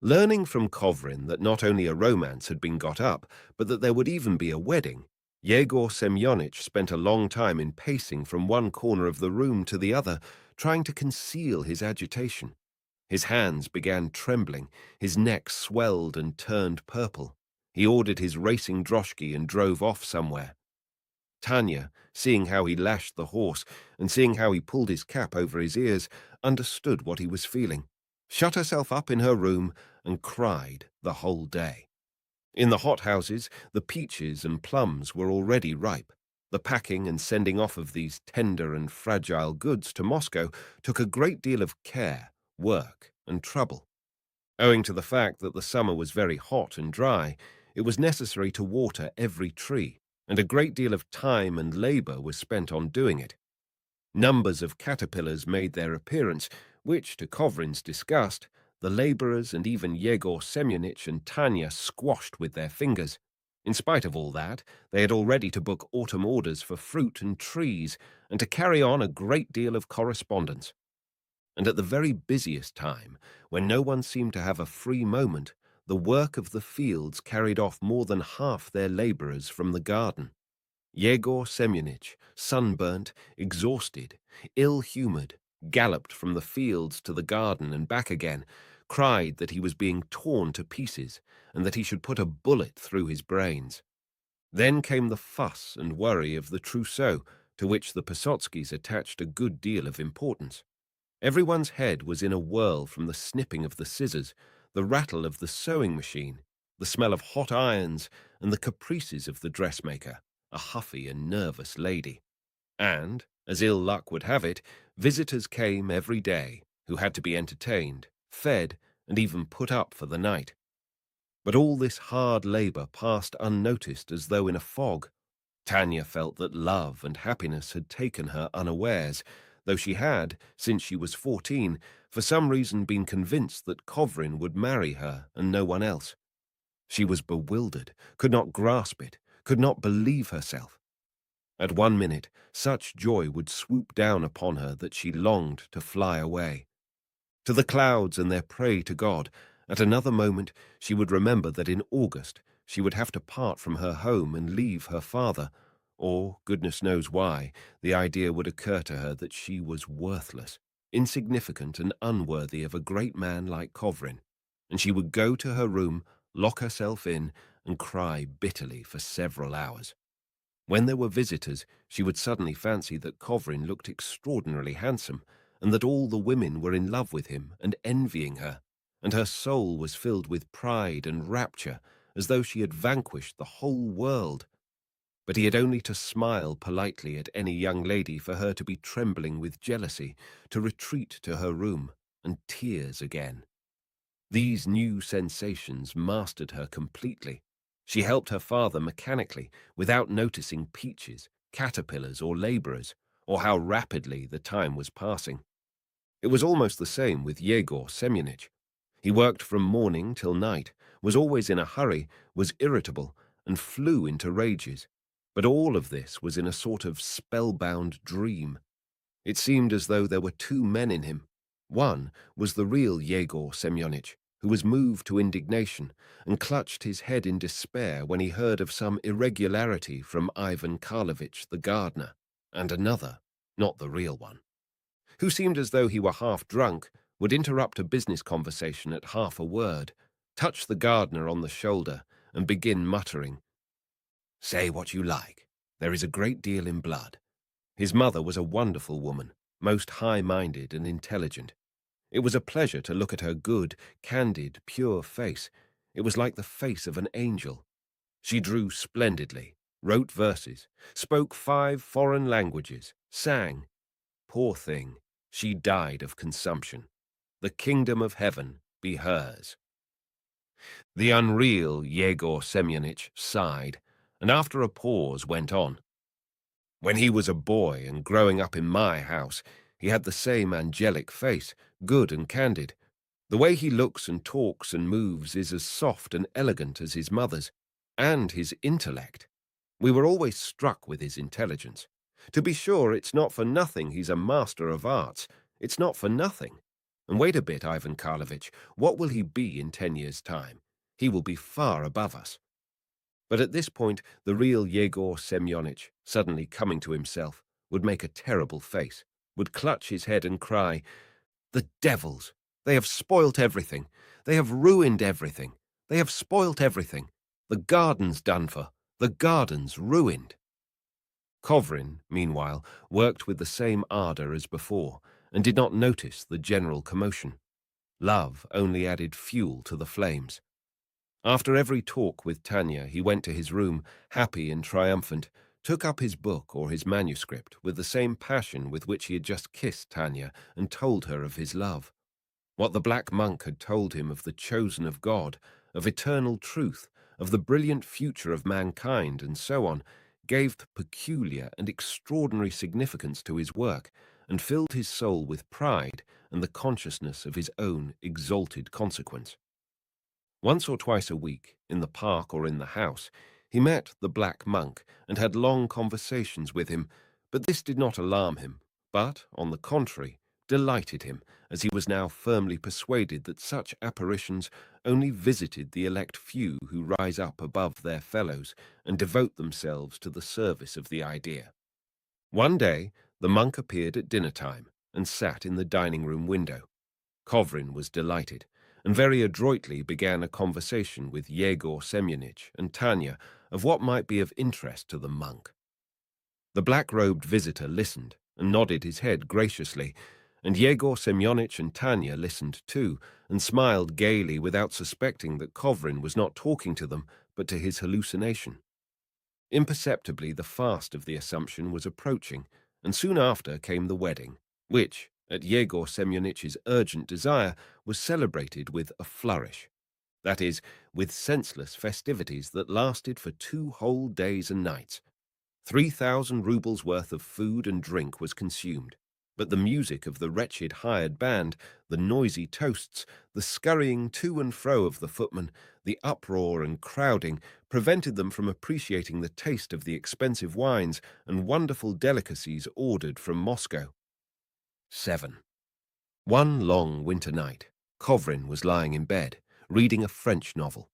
Learning from Kovrin that not only a romance had been got up, but that there would even be a wedding, Yegor Semyonich spent a long time in pacing from one corner of the room to the other, trying to conceal his agitation. His hands began trembling, his neck swelled and turned purple. He ordered his racing droshky and drove off somewhere. Tanya, seeing how he lashed the horse and seeing how he pulled his cap over his ears, understood what he was feeling, shut herself up in her room, and cried the whole day. In the hothouses, the peaches and plums were already ripe. The packing and sending off of these tender and fragile goods to Moscow took a great deal of care, work, and trouble. Owing to the fact that the summer was very hot and dry, it was necessary to water every tree, and a great deal of time and labor was spent on doing it. Numbers of caterpillars made their appearance, which, to Kovrin's disgust, the laborers and even Yegor Semyonich and Tanya squashed with their fingers. In spite of all that, they had already to book autumn orders for fruit and trees, and to carry on a great deal of correspondence. And at the very busiest time, when no one seemed to have a free moment, the work of the fields carried off more than half their laborers from the garden. Yegor Semyonich, sunburnt, exhausted, ill-humored, galloped from the fields to the garden and back again, cried that he was being torn to pieces, and that he should put a bullet through his brains. Then came the fuss and worry of the trousseau, to which the Pesotskys attached a good deal of importance. Everyone's head was in a whirl from the snipping of the scissors, the rattle of the sewing machine, the smell of hot irons, and the caprices of the dressmaker, a huffy and nervous lady. And, as ill luck would have it, visitors came every day, who had to be entertained, fed, and even put up for the night. But all this hard labor passed unnoticed as though in a fog. Tanya felt that love and happiness had taken her unawares, though she had, since she was 14, for some reason been convinced that Kovrin would marry her and no one else. She was bewildered, could not grasp it, could not believe herself. At one minute, such joy would swoop down upon her that she longed to fly away to the clouds and their prey to God. At another moment, she would remember that in August she would have to part from her home and leave her father, or, goodness knows why, the idea would occur to her that she was worthless, insignificant and unworthy of a great man like Kovrin, and she would go to her room, lock herself in, and cry bitterly for several hours. When there were visitors, she would suddenly fancy that Kovrin looked extraordinarily handsome, and that all the women were in love with him and envying her, and her soul was filled with pride and rapture, as though she had vanquished the whole world. But he had only to smile politely at any young lady for her to be trembling with jealousy, to retreat to her room, and tears again. These new sensations mastered her completely. She helped her father mechanically, without noticing peaches, caterpillars, or laborers, or how rapidly the time was passing. It was almost the same with Yegor Semyonich. He worked from morning till night, was always in a hurry, was irritable, and flew into rages. But all of this was in a sort of spellbound dream. It seemed as though there were two men in him. One was the real Yegor Semyonich, who was moved to indignation and clutched his head in despair when he heard of some irregularity from Ivan Karlovich, the gardener, and another, not the real one, who seemed as though he were half drunk, would interrupt a business conversation at half a word, touch the gardener on the shoulder, and begin muttering, "Say what you like. There is a great deal in blood." His mother was a wonderful woman, most high-minded and intelligent. It was a pleasure to look at her good, candid, pure face. It was like the face of an angel. She drew splendidly, wrote verses, spoke 5 foreign languages, sang. Poor thing, she died of consumption. The kingdom of heaven be hers. The unreal Yegor Semyonich sighed, and after a pause went on. When he was a boy and growing up in my house, he had the same angelic face, good and candid. The way he looks and talks and moves is as soft and elegant as his mother's, and his intellect. We were always struck with his intelligence. To be sure, it's not for nothing he's a master of arts. It's not for nothing. And wait a bit, Ivan Karlovich, what will he be in 10 years' time? He will be far above us. But at this point, the real Yegor Semyonich, suddenly coming to himself, would make a terrible face, would clutch his head and cry, "The devils! They have spoilt everything. They have ruined everything. They have spoilt everything. The garden's done for. The garden's ruined." Kovrin, meanwhile, worked with the same ardour as before, and did not notice the general commotion. Love only added fuel to the flames. After every talk with Tanya, he went to his room, happy and triumphant, took up his book or his manuscript with the same passion with which he had just kissed Tanya and told her of his love. What the black monk had told him of the chosen of God, of eternal truth, of the brilliant future of mankind, and so on, gave peculiar and extraordinary significance to his work, and filled his soul with pride and the consciousness of his own exalted consequence. Once or twice a week, in the park or in the house, he met the black monk and had long conversations with him, but this did not alarm him, but, on the contrary, delighted him, as he was now firmly persuaded that such apparitions only visited the elect few who rise up above their fellows and devote themselves to the service of the idea. One day, the monk appeared at dinner-time and sat in the dining-room window. Kovrin was delighted, and very adroitly began a conversation with Yegor Semyonich and Tanya of what might be of interest to the monk. The black-robed visitor listened and nodded his head graciously, and Yegor Semyonich and Tanya listened too, and smiled gaily without suspecting that Kovrin was not talking to them, but to his hallucination. Imperceptibly, the fast of the Assumption was approaching, and soon after came the wedding, which, at Yegor Semyonich's urgent desire, was celebrated with a flourish. That is, with senseless festivities that lasted for 2 whole days and nights. 3,000 rubles worth of food and drink was consumed, but the music of the wretched hired band, the noisy toasts, the scurrying to and fro of the footmen, the uproar and crowding, prevented them from appreciating the taste of the expensive wines and wonderful delicacies ordered from Moscow. 7. One long winter night, Kovrin was lying in bed, reading a French novel.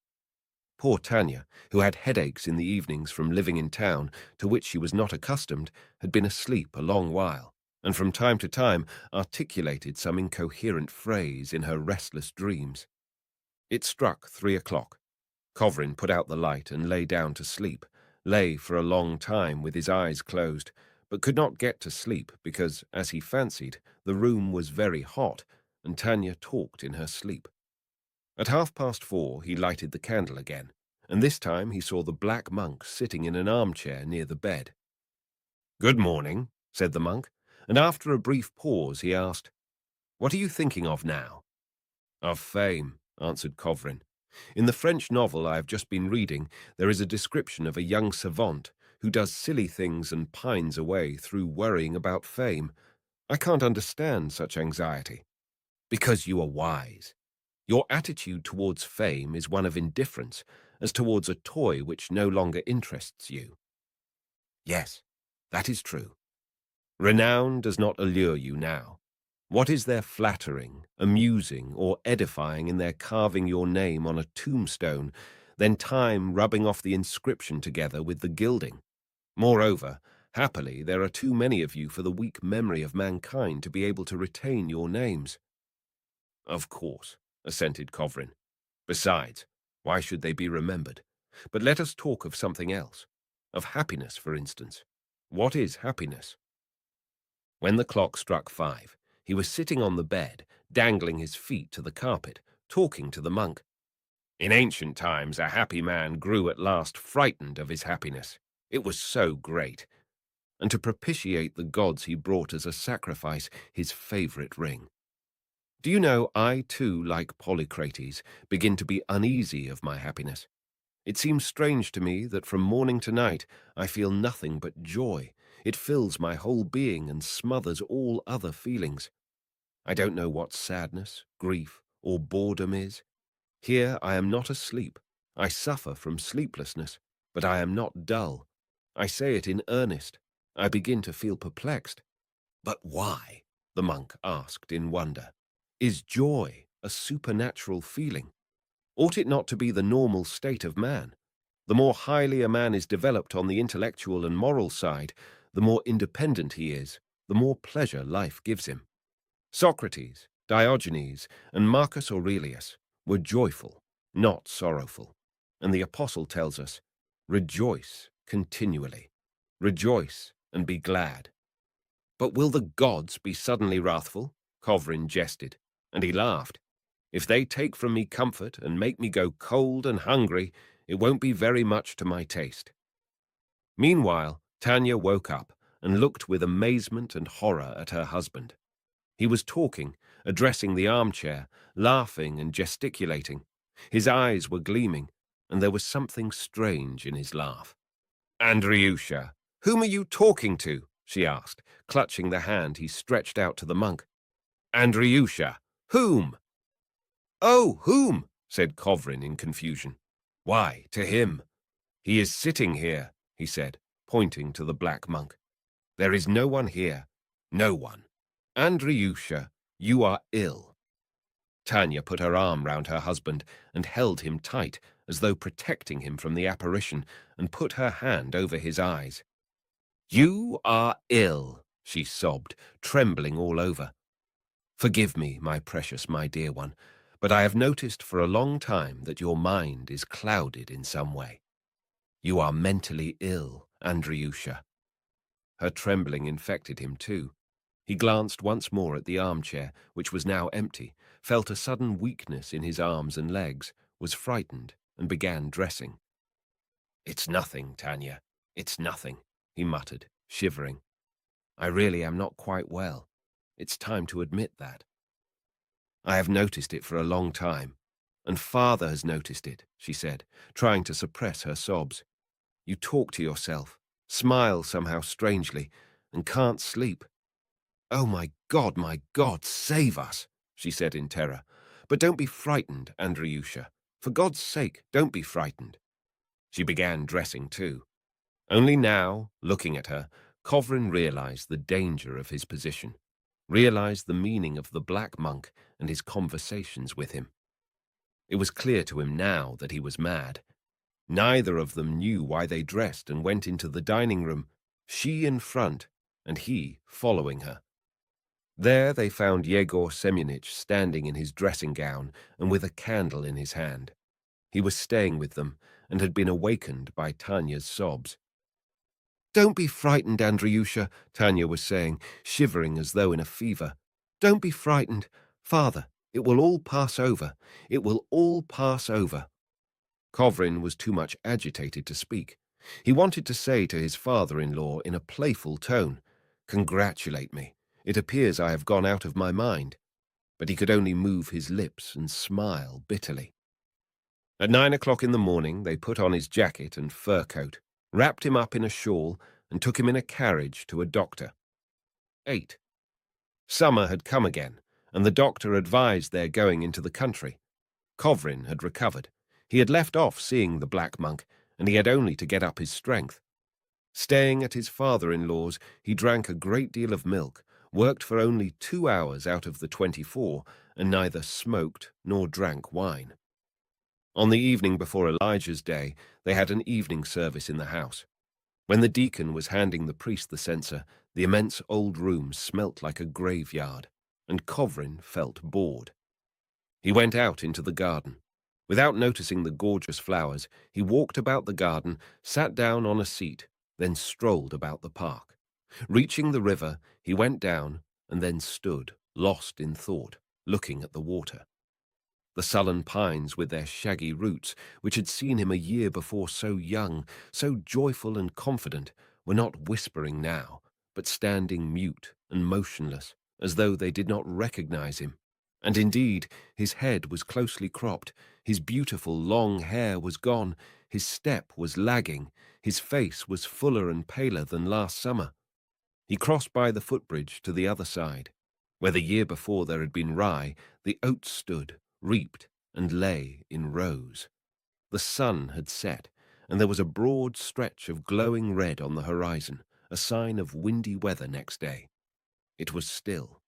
Poor Tanya, who had headaches in the evenings from living in town, to which she was not accustomed, had been asleep a long while, and from time to time articulated some incoherent phrase in her restless dreams. It struck 3 o'clock. Kovrin put out the light and lay down to sleep, lay for a long time with his eyes closed, but could not get to sleep because, as he fancied, the room was very hot, and Tanya talked in her sleep. At 4:30 he lighted the candle again, and this time he saw the black monk sitting in an armchair near the bed. "Good morning," said the monk, and after a brief pause he asked, "What are you thinking of now?" "Of fame," answered Kovrin. "In the French novel I have just been reading, there is a description of a young savant who does silly things and pines away through worrying about fame. I can't understand such anxiety." "Because you are wise. Your attitude towards fame is one of indifference, as towards a toy which no longer interests you." "Yes, that is true. Renown does not allure you now. What is there flattering, amusing, or edifying in their carving your name on a tombstone, than time rubbing off the inscription together with the gilding? Moreover, happily, there are too many of you for the weak memory of mankind to be able to retain your names." "Of course," assented Kovrin. "Besides, why should they be remembered? But let us talk of something else. Of happiness, for instance. What is happiness?" When the clock struck 5, he was sitting on the bed, dangling his feet to the carpet, talking to the monk. "In ancient times, a happy man grew at last frightened of his happiness. It was so great. And to propitiate the gods he brought as a sacrifice his favorite ring. Do you know, I too, like Polycrates, begin to be uneasy of my happiness. It seems strange to me that from morning to night I feel nothing but joy. It fills my whole being and smothers all other feelings. I don't know what sadness, grief, or boredom is. Here I am not asleep. I suffer from sleeplessness, but I am not dull. I say it in earnest. I begin to feel perplexed. But why? The monk asked in wonder. Is joy a supernatural feeling? Ought it not to be the normal state of man? The more highly a man is developed on the intellectual and moral side, the more independent he is, the more pleasure life gives him. Socrates, Diogenes, and Marcus Aurelius were joyful, not sorrowful. And the apostle tells us, rejoice continually. Rejoice and be glad. But will the gods be suddenly wrathful? Kovrin jested, and he laughed. If they take from me comfort and make me go cold and hungry, it won't be very much to my taste. Meanwhile, Tanya woke up and looked with amazement and horror at her husband. He was talking, addressing the armchair, laughing and gesticulating. His eyes were gleaming, and there was something strange in his laugh. Andriusha, whom are you talking to? She asked, clutching the hand he stretched out to the monk. Andriusha, whom? Oh, whom? Said Kovrin in confusion. Why, to him. He is sitting here, he said, pointing to the black monk. There is no one here, no one. Andriusha, you are ill. Tanya put her arm round her husband and held him tight, as though protecting him from the apparition, and put her hand over his eyes. You are ill, she sobbed, trembling all over. Forgive me, my precious, my dear one, but I have noticed for a long time that your mind is clouded in some way. You are mentally ill, Andriusha. Her trembling infected him too. He glanced once more at the armchair, which was now empty, felt a sudden weakness in his arms and legs, was frightened, and began dressing. It's nothing, Tanya. It's nothing, he muttered, shivering. I really am not quite well. It's time to admit that. I have noticed it for a long time, and Father has noticed it, she said, trying to suppress her sobs. You talk to yourself, smile somehow strangely, and can't sleep. Oh, my God, save us, she said in terror. But don't be frightened, Andriusha. For God's sake, don't be frightened. She began dressing too. Only now, looking at her, Kovrin realized the danger of his position, realized the meaning of the black monk and his conversations with him. It was clear to him now that he was mad. Neither of them knew why they dressed and went into the dining room, she in front and he following her. There they found Yegor Semyonich standing in his dressing gown and with a candle in his hand. He was staying with them and had been awakened by Tanya's sobs. Don't be frightened, Andriusha, Tanya was saying, shivering as though in a fever. Don't be frightened. Father, it will all pass over. It will all pass over. Kovrin was too much agitated to speak. He wanted to say to his father-in-law in a playful tone, Congratulate me. It appears I have gone out of my mind. But he could only move his lips and smile bitterly. At 9 o'clock in the morning, they put on his jacket and fur coat, wrapped him up in a shawl, and took him in a carriage to a doctor. 8. Summer had come again, and the doctor advised their going into the country. Kovrin had recovered. He had left off seeing the black monk, and he had only to get up his strength. Staying at his father-in-law's, he drank a great deal of milk, worked for only 2 hours out of the 24, and neither smoked nor drank wine. On the evening before Elijah's day, they had an evening service in the house. When the deacon was handing the priest the censer, the immense old room smelt like a graveyard, and Kovrin felt bored. He went out into the garden. Without noticing the gorgeous flowers, he walked about the garden, sat down on a seat, then strolled about the park. Reaching the river, he went down and then stood, lost in thought, looking at the water. The sullen pines with their shaggy roots, which had seen him a year before so young, so joyful and confident, were not whispering now, but standing mute and motionless, as though they did not recognize him. And indeed, his head was closely cropped, his beautiful long hair was gone, his step was lagging, his face was fuller and paler than last summer. He crossed by the footbridge to the other side, where the year before there had been rye, the oats stood, reaped, and lay in rows. The sun had set, and there was a broad stretch of glowing red on the horizon, a sign of windy weather next day. It was still.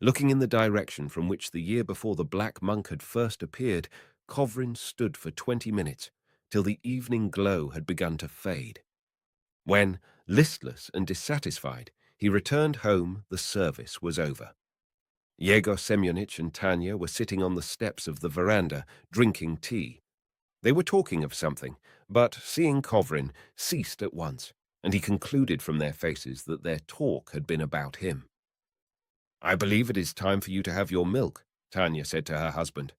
Looking in the direction from which the year before the black monk had first appeared, Kovrin stood for 20 minutes, till the evening glow had begun to fade. When, listless and dissatisfied, he returned home, the service was over. Yegor Semyonich and Tanya were sitting on the steps of the veranda, drinking tea. They were talking of something, but, seeing Kovrin, ceased at once, and he concluded from their faces that their talk had been about him. "I believe it is time for you to have your milk," Tanya said to her husband.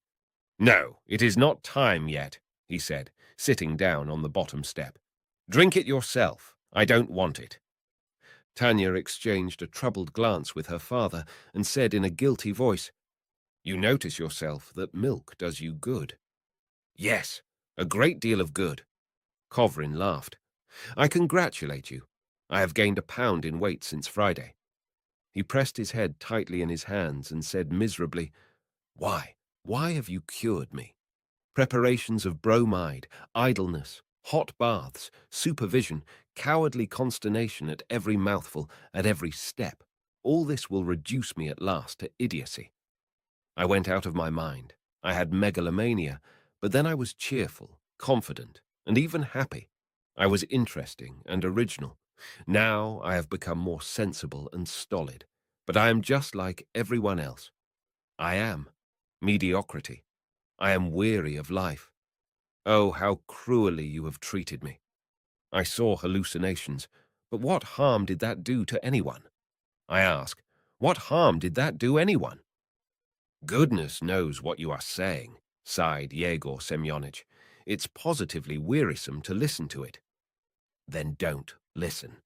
"No, it is not time yet," he said, sitting down on the bottom step. "Drink it yourself. I don't want it." Tanya exchanged a troubled glance with her father and said in a guilty voice, "You notice yourself that milk does you good." "Yes, a great deal of good." Kovrin laughed. "I congratulate you. I have gained 1 pound in weight since Friday." He pressed his head tightly in his hands and said miserably, Why have you cured me? Preparations of bromide, idleness, hot baths, supervision, cowardly consternation at every mouthful, at every step. All this will reduce me at last to idiocy. I went out of my mind. I had megalomania, but then I was cheerful, confident, and even happy. I was interesting and original. Now I have become more sensible and stolid, but I am just like everyone else. I am mediocrity. I am weary of life. Oh, how cruelly you have treated me. I saw hallucinations, but what harm did that do to anyone? I ask, what harm did that do anyone? Goodness knows what you are saying, sighed Yegor Semyonich. It's positively wearisome to listen to it. Then don't listen.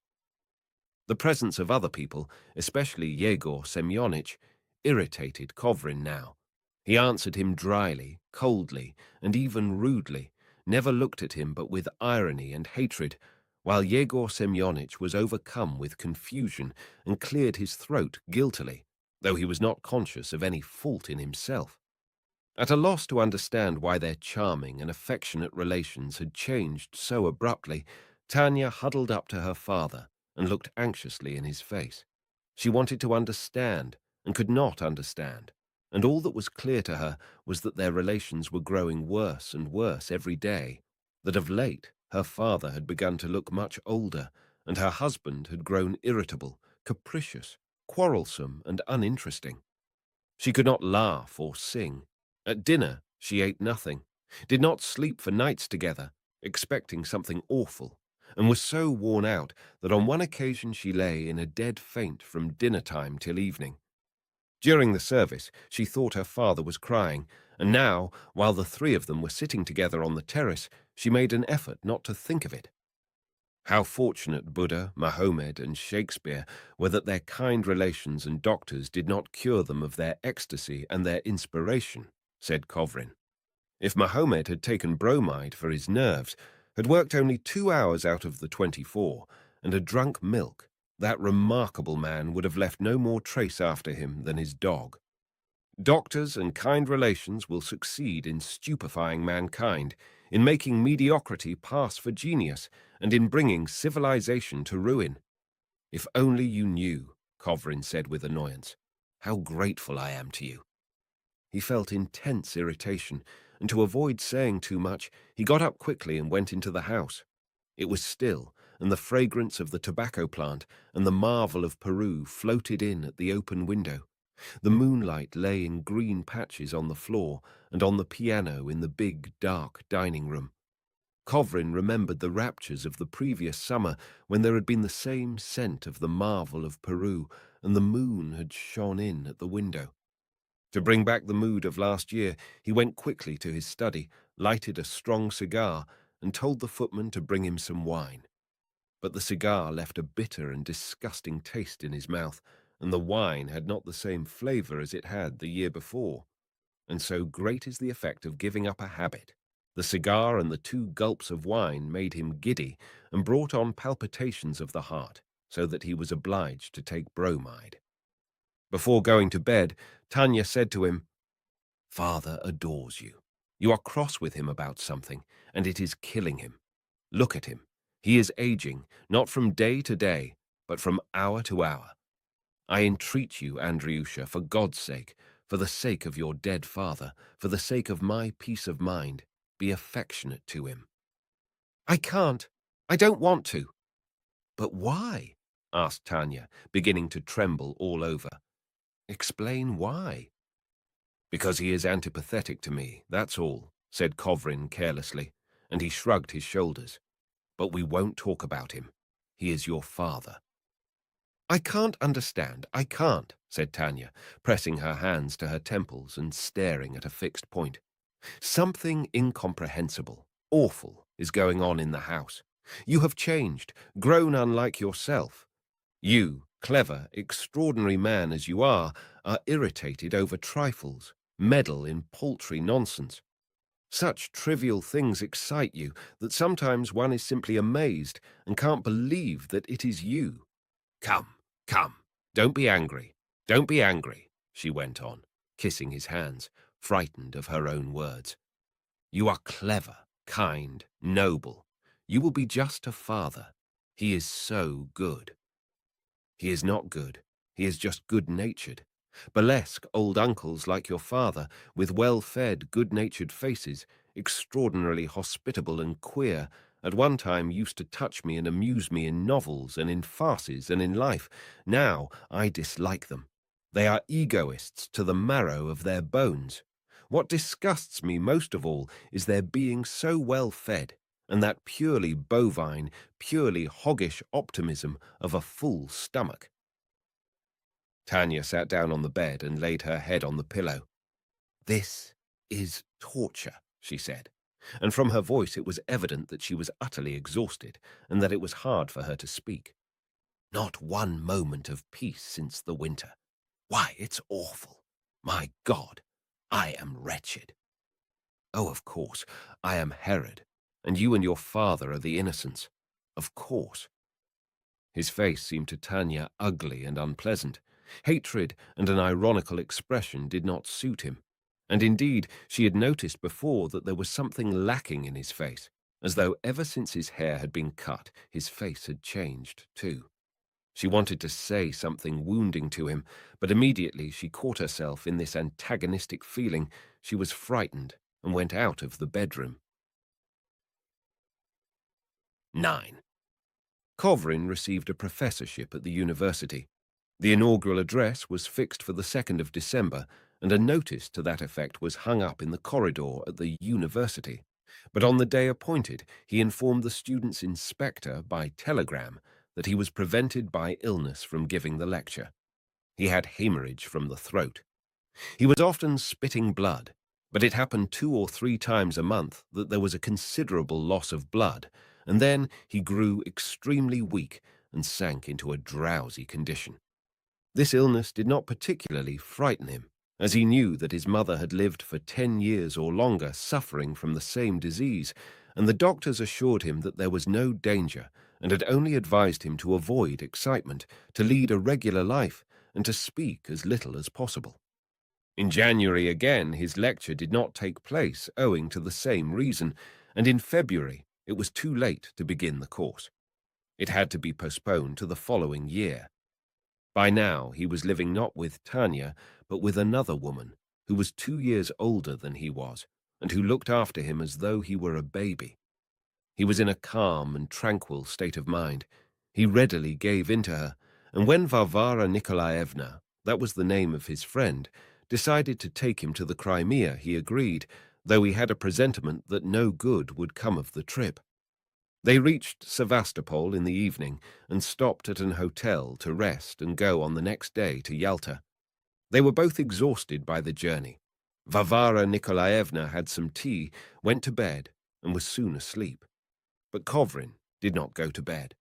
The presence of other people, especially Yegor Semyonich, irritated Kovrin now. He answered him dryly, coldly, and even rudely, never looked at him but with irony and hatred, while Yegor Semyonich was overcome with confusion and cleared his throat guiltily, though he was not conscious of any fault in himself. At a loss to understand why their charming and affectionate relations had changed so abruptly, Tanya huddled up to her father and looked anxiously in his face. She wanted to understand and could not understand, and all that was clear to her was that their relations were growing worse and worse every day, that of late her father had begun to look much older, and her husband had grown irritable, capricious, quarrelsome, and uninteresting. She could not laugh or sing. At dinner she ate nothing, did not sleep for nights together, expecting something awful, and was so worn out that on one occasion she lay in a dead faint from dinner time till evening. During the service she thought her father was crying, and now, while the three of them were sitting together on the terrace, she made an effort not to think of it. How fortunate Buddha, Mahomet, and Shakespeare were that their kind relations and doctors did not cure them of their ecstasy and their inspiration, said Kovrin. If Mahomet had taken bromide for his nerves, had worked only 2 hours out of the 24, and had drunk milk, that remarkable man would have left no more trace after him than his dog. Doctors and kind relations will succeed in stupefying mankind, in making mediocrity pass for genius, and in bringing civilization to ruin. If only you knew, Kovrin said with annoyance, how grateful I am to you. He felt intense irritation, and to avoid saying too much, he got up quickly and went into the house. It was still, and the fragrance of the tobacco plant and the marvel of Peru floated in at the open window. The moonlight lay in green patches on the floor and on the piano in the big, dark dining room. Kovrin remembered the raptures of the previous summer when there had been the same scent of the marvel of Peru and the moon had shone in at the window. To bring back the mood of last year, he went quickly to his study, lighted a strong cigar, and told the footman to bring him some wine. But the cigar left a bitter and disgusting taste in his mouth, and the wine had not the same flavor as it had the year before. And so great is the effect of giving up a habit. The cigar and the 2 gulps of wine made him giddy and brought on palpitations of the heart, so that he was obliged to take bromide. Before going to bed, Tanya said to him, "Father adores you. You are cross with him about something, and it is killing him. Look at him. He is aging, not from day to day, but from hour to hour. I entreat you, Andriusha, for God's sake, for the sake of your dead father, for the sake of my peace of mind, be affectionate to him." "I can't. I don't want to." "But why?" asked Tanya, beginning to tremble all over. "Explain why." "Because he is antipathetic to me, that's all," said Kovrin carelessly, and he shrugged his shoulders. "But we won't talk about him. He is your father." "I can't understand, I can't," said Tanya, pressing her hands to her temples and staring at a fixed point. "Something incomprehensible, awful, is going on in the house. You have changed, grown unlike yourself. You, clever, extraordinary man as you are irritated over trifles, meddle in paltry nonsense. Such trivial things excite you that sometimes one is simply amazed and can't believe that it is you. Come, come, don't be angry, don't be angry," she went on, kissing his hands, frightened of her own words. "You are clever, kind, noble. You will be just a father. He is so good." "He is not good. He is just good-natured. Burlesque old uncles like your father, with well-fed, good-natured faces, extraordinarily hospitable and queer, at one time used to touch me and amuse me in novels and in farces and in life. Now I dislike them. They are egoists to the marrow of their bones. What disgusts me most of all is their being so well fed, and that purely bovine, purely hoggish optimism of a full stomach." Tanya sat down on the bed and laid her head on the pillow. "This is torture," she said, and from her voice it was evident that she was utterly exhausted and that it was hard for her to speak. "Not one moment of peace since the winter. Why, it's awful. My God, I am wretched. Oh, of course, I am Herod, and you and your father are the innocents. Of course." His face seemed to Tanya ugly and unpleasant. Hatred and an ironical expression did not suit him, and indeed she had noticed before that there was something lacking in his face, as though ever since his hair had been cut his face had changed too. She wanted to say something wounding to him, but immediately she caught herself in this antagonistic feeling. She was frightened and went out of the bedroom. 9. Kovrin received a professorship at the university. The inaugural address was fixed for the 2nd of December, and a notice to that effect was hung up in the corridor at the university. But on the day appointed, he informed the student's inspector by telegram that he was prevented by illness from giving the lecture. He had hemorrhage from the throat. He was often spitting blood, but it happened 2 or 3 times a month that there was a considerable loss of blood, and then he grew extremely weak and sank into a drowsy condition. This illness did not particularly frighten him, as he knew that his mother had lived for 10 years or longer suffering from the same disease, and the doctors assured him that there was no danger and had only advised him to avoid excitement, to lead a regular life, and to speak as little as possible. In January again his lecture did not take place owing to the same reason, and in February it was too late to begin the course. It had to be postponed to the following year. By now he was living not with Tanya, but with another woman, who was 2 years older than he was, and who looked after him as though he were a baby. He was in a calm and tranquil state of mind. He readily gave in to her, and when Varvara Nikolaevna, that was the name of his friend, decided to take him to the Crimea, he agreed, though he had a presentiment that no good would come of the trip. They reached Sevastopol in the evening and stopped at an hotel to rest and go on the next day to Yalta. They were both exhausted by the journey. Varvara Nikolaevna had some tea, went to bed, and was soon asleep. But Kovrin did not go to bed.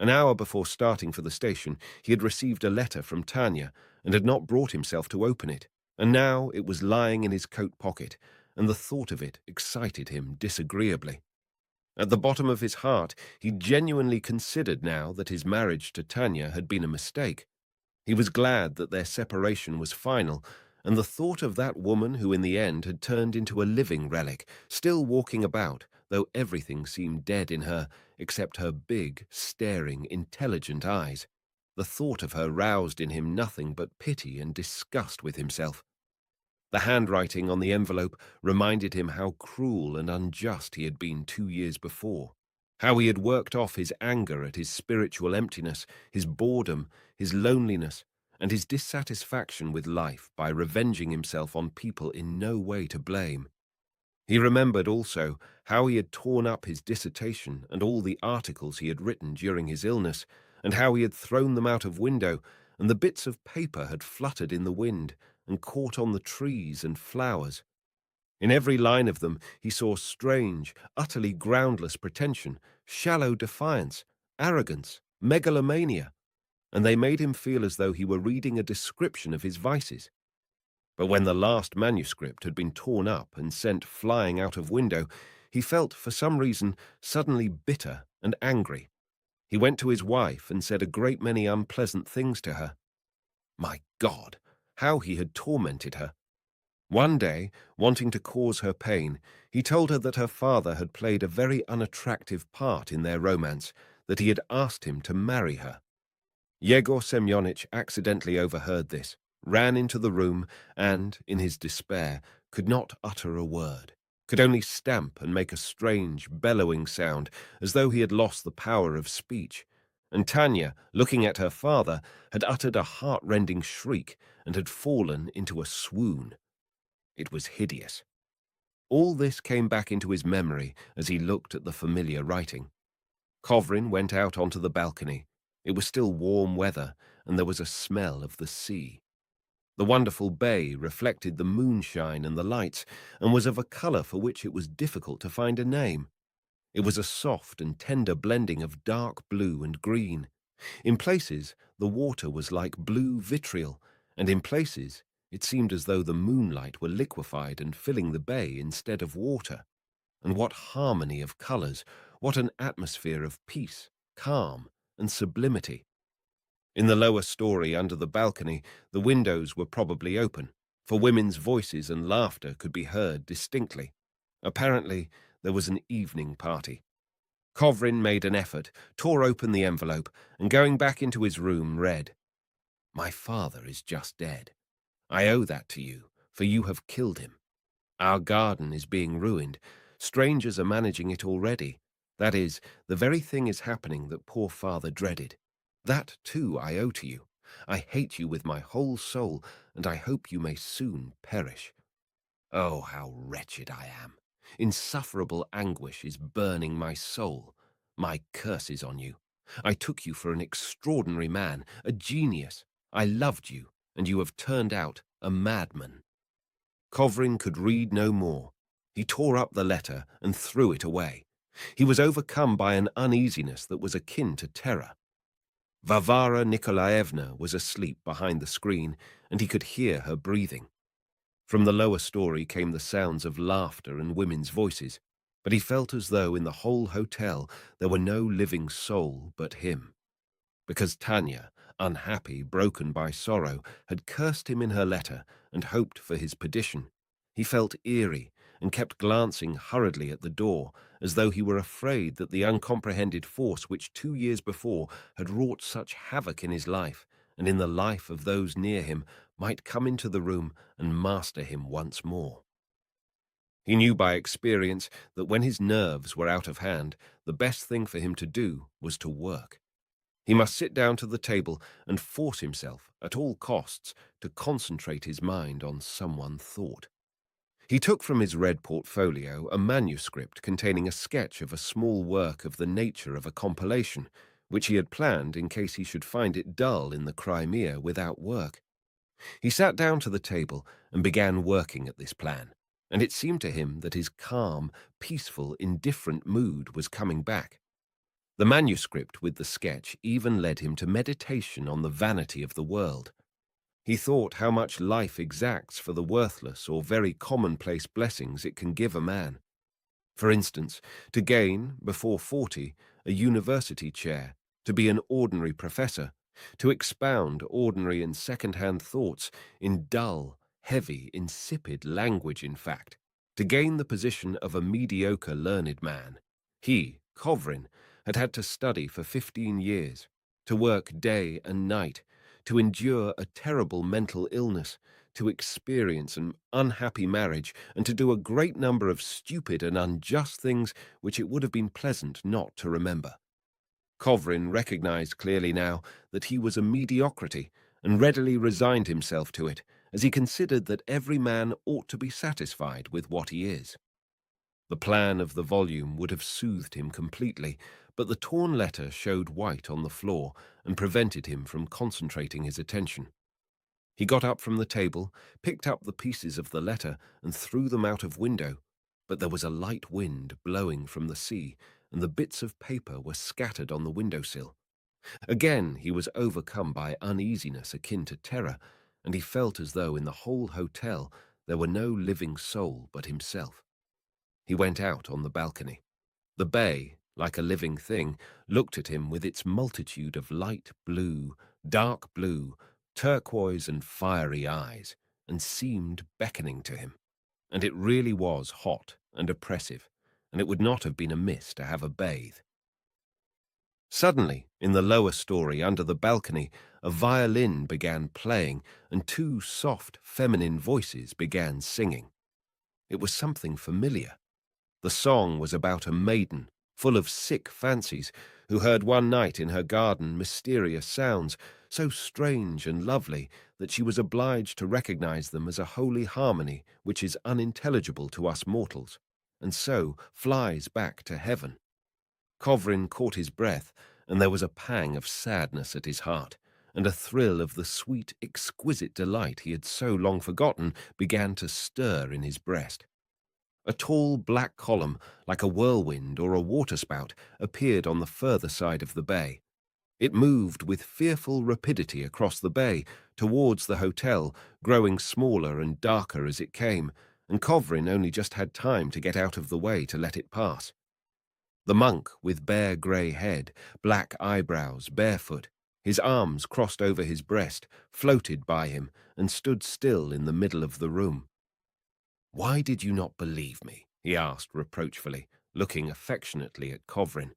An hour before starting for the station, he had received a letter from Tanya and had not brought himself to open it, and now it was lying in his coat pocket, and the thought of it excited him disagreeably. At the bottom of his heart, he genuinely considered now that his marriage to Tanya had been a mistake. He was glad that their separation was final, and the thought of that woman who in the end had turned into a living relic, still walking about, though everything seemed dead in her, except her big, staring, intelligent eyes. The thought of her roused in him nothing but pity and disgust with himself. The handwriting on the envelope reminded him how cruel and unjust he had been 2 years before, how he had worked off his anger at his spiritual emptiness, his boredom, his loneliness, and his dissatisfaction with life by revenging himself on people in no way to blame. He remembered also how he had torn up his dissertation and all the articles he had written during his illness, and how he had thrown them out of window, and the bits of paper had fluttered in the wind and caught on the trees and flowers. In every line of them he saw strange, utterly groundless pretension, shallow defiance, arrogance, megalomania, and they made him feel as though he were reading a description of his vices. But when the last manuscript had been torn up and sent flying out of window, he felt, for some reason, suddenly bitter and angry. He went to his wife and said a great many unpleasant things to her. My God, how he had tormented her! One day, wanting to cause her pain, he told her that her father had played a very unattractive part in their romance, that he had asked him to marry her. Yegor Semyonich accidentally overheard this, ran into the room, and, in his despair, could not utter a word, could only stamp and make a strange, bellowing sound, as though he had lost the power of speech. And Tanya, looking at her father, had uttered a heart-rending shriek and had fallen into a swoon. It was hideous. All this came back into his memory as he looked at the familiar writing. Kovrin went out onto the balcony. It was still warm weather, and there was a smell of the sea. The wonderful bay reflected the moonshine and the lights, and was of a colour for which it was difficult to find a name. It was a soft and tender blending of dark blue and green. In places, the water was like blue vitriol, and in places, it seemed as though the moonlight were liquefied and filling the bay instead of water. And what harmony of colours, what an atmosphere of peace, calm, and sublimity. In the lower story under the balcony, the windows were probably open, for women's voices and laughter could be heard distinctly. Apparently, there was an evening party. Kovrin made an effort, tore open the envelope, and going back into his room, read, "My father is just dead. I owe that to you, for you have killed him. Our garden is being ruined. Strangers are managing it already. That is, the very thing is happening that poor father dreaded. That, too, I owe to you. I hate you with my whole soul, and I hope you may soon perish. Oh, how wretched I am! Insufferable anguish is burning my soul. My curse is on you. I took you for an extraordinary man, a genius. I loved you, and you have turned out a madman." Kovrin could read no more. He tore up the letter and threw it away. He was overcome by an uneasiness that was akin to terror. Varvara Nikolaevna was asleep behind the screen, and he could hear her breathing. From the lower story came the sounds of laughter and women's voices, but he felt as though in the whole hotel there were no living soul but him. Because Tanya, unhappy, broken by sorrow, had cursed him in her letter and hoped for his perdition, he felt eerie and kept glancing hurriedly at the door, as though he were afraid that the uncomprehended force which 2 years before had wrought such havoc in his life and in the life of those near him might come into the room and master him once more. He knew by experience that when his nerves were out of hand, the best thing for him to do was to work. He must sit down to the table and force himself, at all costs, to concentrate his mind on some one thought. He took from his red portfolio a manuscript containing a sketch of a small work of the nature of a compilation, which he had planned in case he should find it dull in the Crimea without work. He sat down to the table and began working at this plan, and it seemed to him that his calm, peaceful, indifferent mood was coming back. The manuscript with the sketch even led him to meditation on the vanity of the world. He thought how much life exacts for the worthless or very commonplace blessings it can give a man. For instance, to gain, before 40, a university chair, to be an ordinary professor, to expound ordinary and second-hand thoughts in dull, heavy, insipid language, in fact, to gain the position of a mediocre learned man. He, Kovrin, had had to study for 15 years, to work day and night, to endure a terrible mental illness, to experience an unhappy marriage, and to do a great number of stupid and unjust things which it would have been pleasant not to remember. Kovrin recognized clearly now that he was a mediocrity, and readily resigned himself to it, as he considered that every man ought to be satisfied with what he is. The plan of the volume would have soothed him completely, but the torn letter showed white on the floor and prevented him from concentrating his attention. He got up from the table, picked up the pieces of the letter, and threw them out of window, but there was a light wind blowing from the sea, and the bits of paper were scattered on the windowsill. Again he was overcome by uneasiness akin to terror, and he felt as though in the whole hotel there were no living soul but himself. He went out on the balcony. The bay, like a living thing, looked at him with its multitude of light blue, dark blue, turquoise and fiery eyes, and seemed beckoning to him. And it really was hot and oppressive, and it would not have been amiss to have a bathe. Suddenly, in the lower story under the balcony, a violin began playing, and two soft, feminine voices began singing. It was something familiar. The song was about a maiden, full of sick fancies, who heard one night in her garden mysterious sounds, so strange and lovely that she was obliged to recognize them as a holy harmony which is unintelligible to us mortals, and so flies back to heaven. Kovrin caught his breath, and there was a pang of sadness at his heart, and a thrill of the sweet, exquisite delight he had so long forgotten began to stir in his breast. A tall black column, like a whirlwind or a waterspout, appeared on the further side of the bay. It moved with fearful rapidity across the bay, towards the hotel, growing smaller and darker as it came, and Kovrin only just had time to get out of the way to let it pass. The monk, with bare grey head, black eyebrows, barefoot, his arms crossed over his breast, floated by him, and stood still in the middle of the room. "Why did you not believe me?" he asked reproachfully, looking affectionately at Kovrin.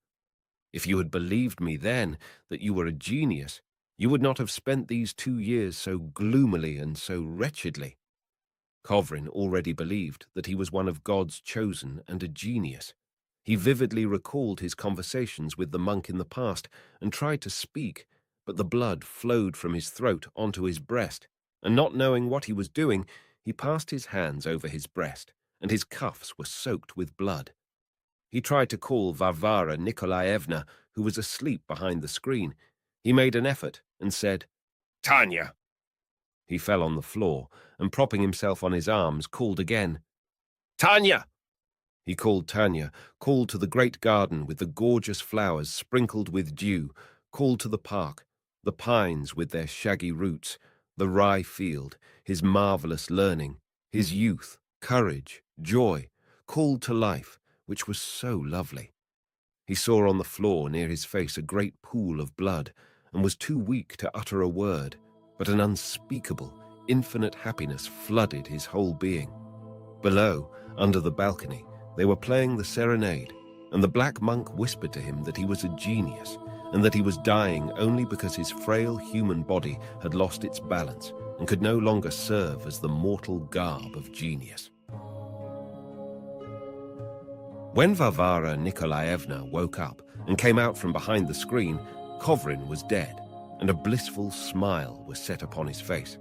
"If you had believed me then that you were a genius, you would not have spent these 2 years so gloomily and so wretchedly." Kovrin already believed that he was one of God's chosen and a genius. He vividly recalled his conversations with the monk in the past and tried to speak, but the blood flowed from his throat onto his breast, and not knowing what he was doing, he passed his hands over his breast, and his cuffs were soaked with blood. He tried to call Varvara Nikolaevna, who was asleep behind the screen. He made an effort and said, "Tanya!" He fell on the floor, and propping himself on his arms, called again, "Tanya!" He called Tanya, called to the great garden with the gorgeous flowers sprinkled with dew, called to the park, the pines with their shaggy roots, the rye field, his marvelous learning, his youth, courage, joy, called to life, which was so lovely. He saw on the floor near his face a great pool of blood, and was too weak to utter a word, but an unspeakable, infinite happiness flooded his whole being. Below, under the balcony, they were playing the serenade, and the black monk whispered to him that he was a genius, and that he was dying only because his frail human body had lost its balance and could no longer serve as the mortal garb of genius. When Varvara Nikolaevna woke up and came out from behind the screen, Kovrin was dead, and a blissful smile was set upon his face.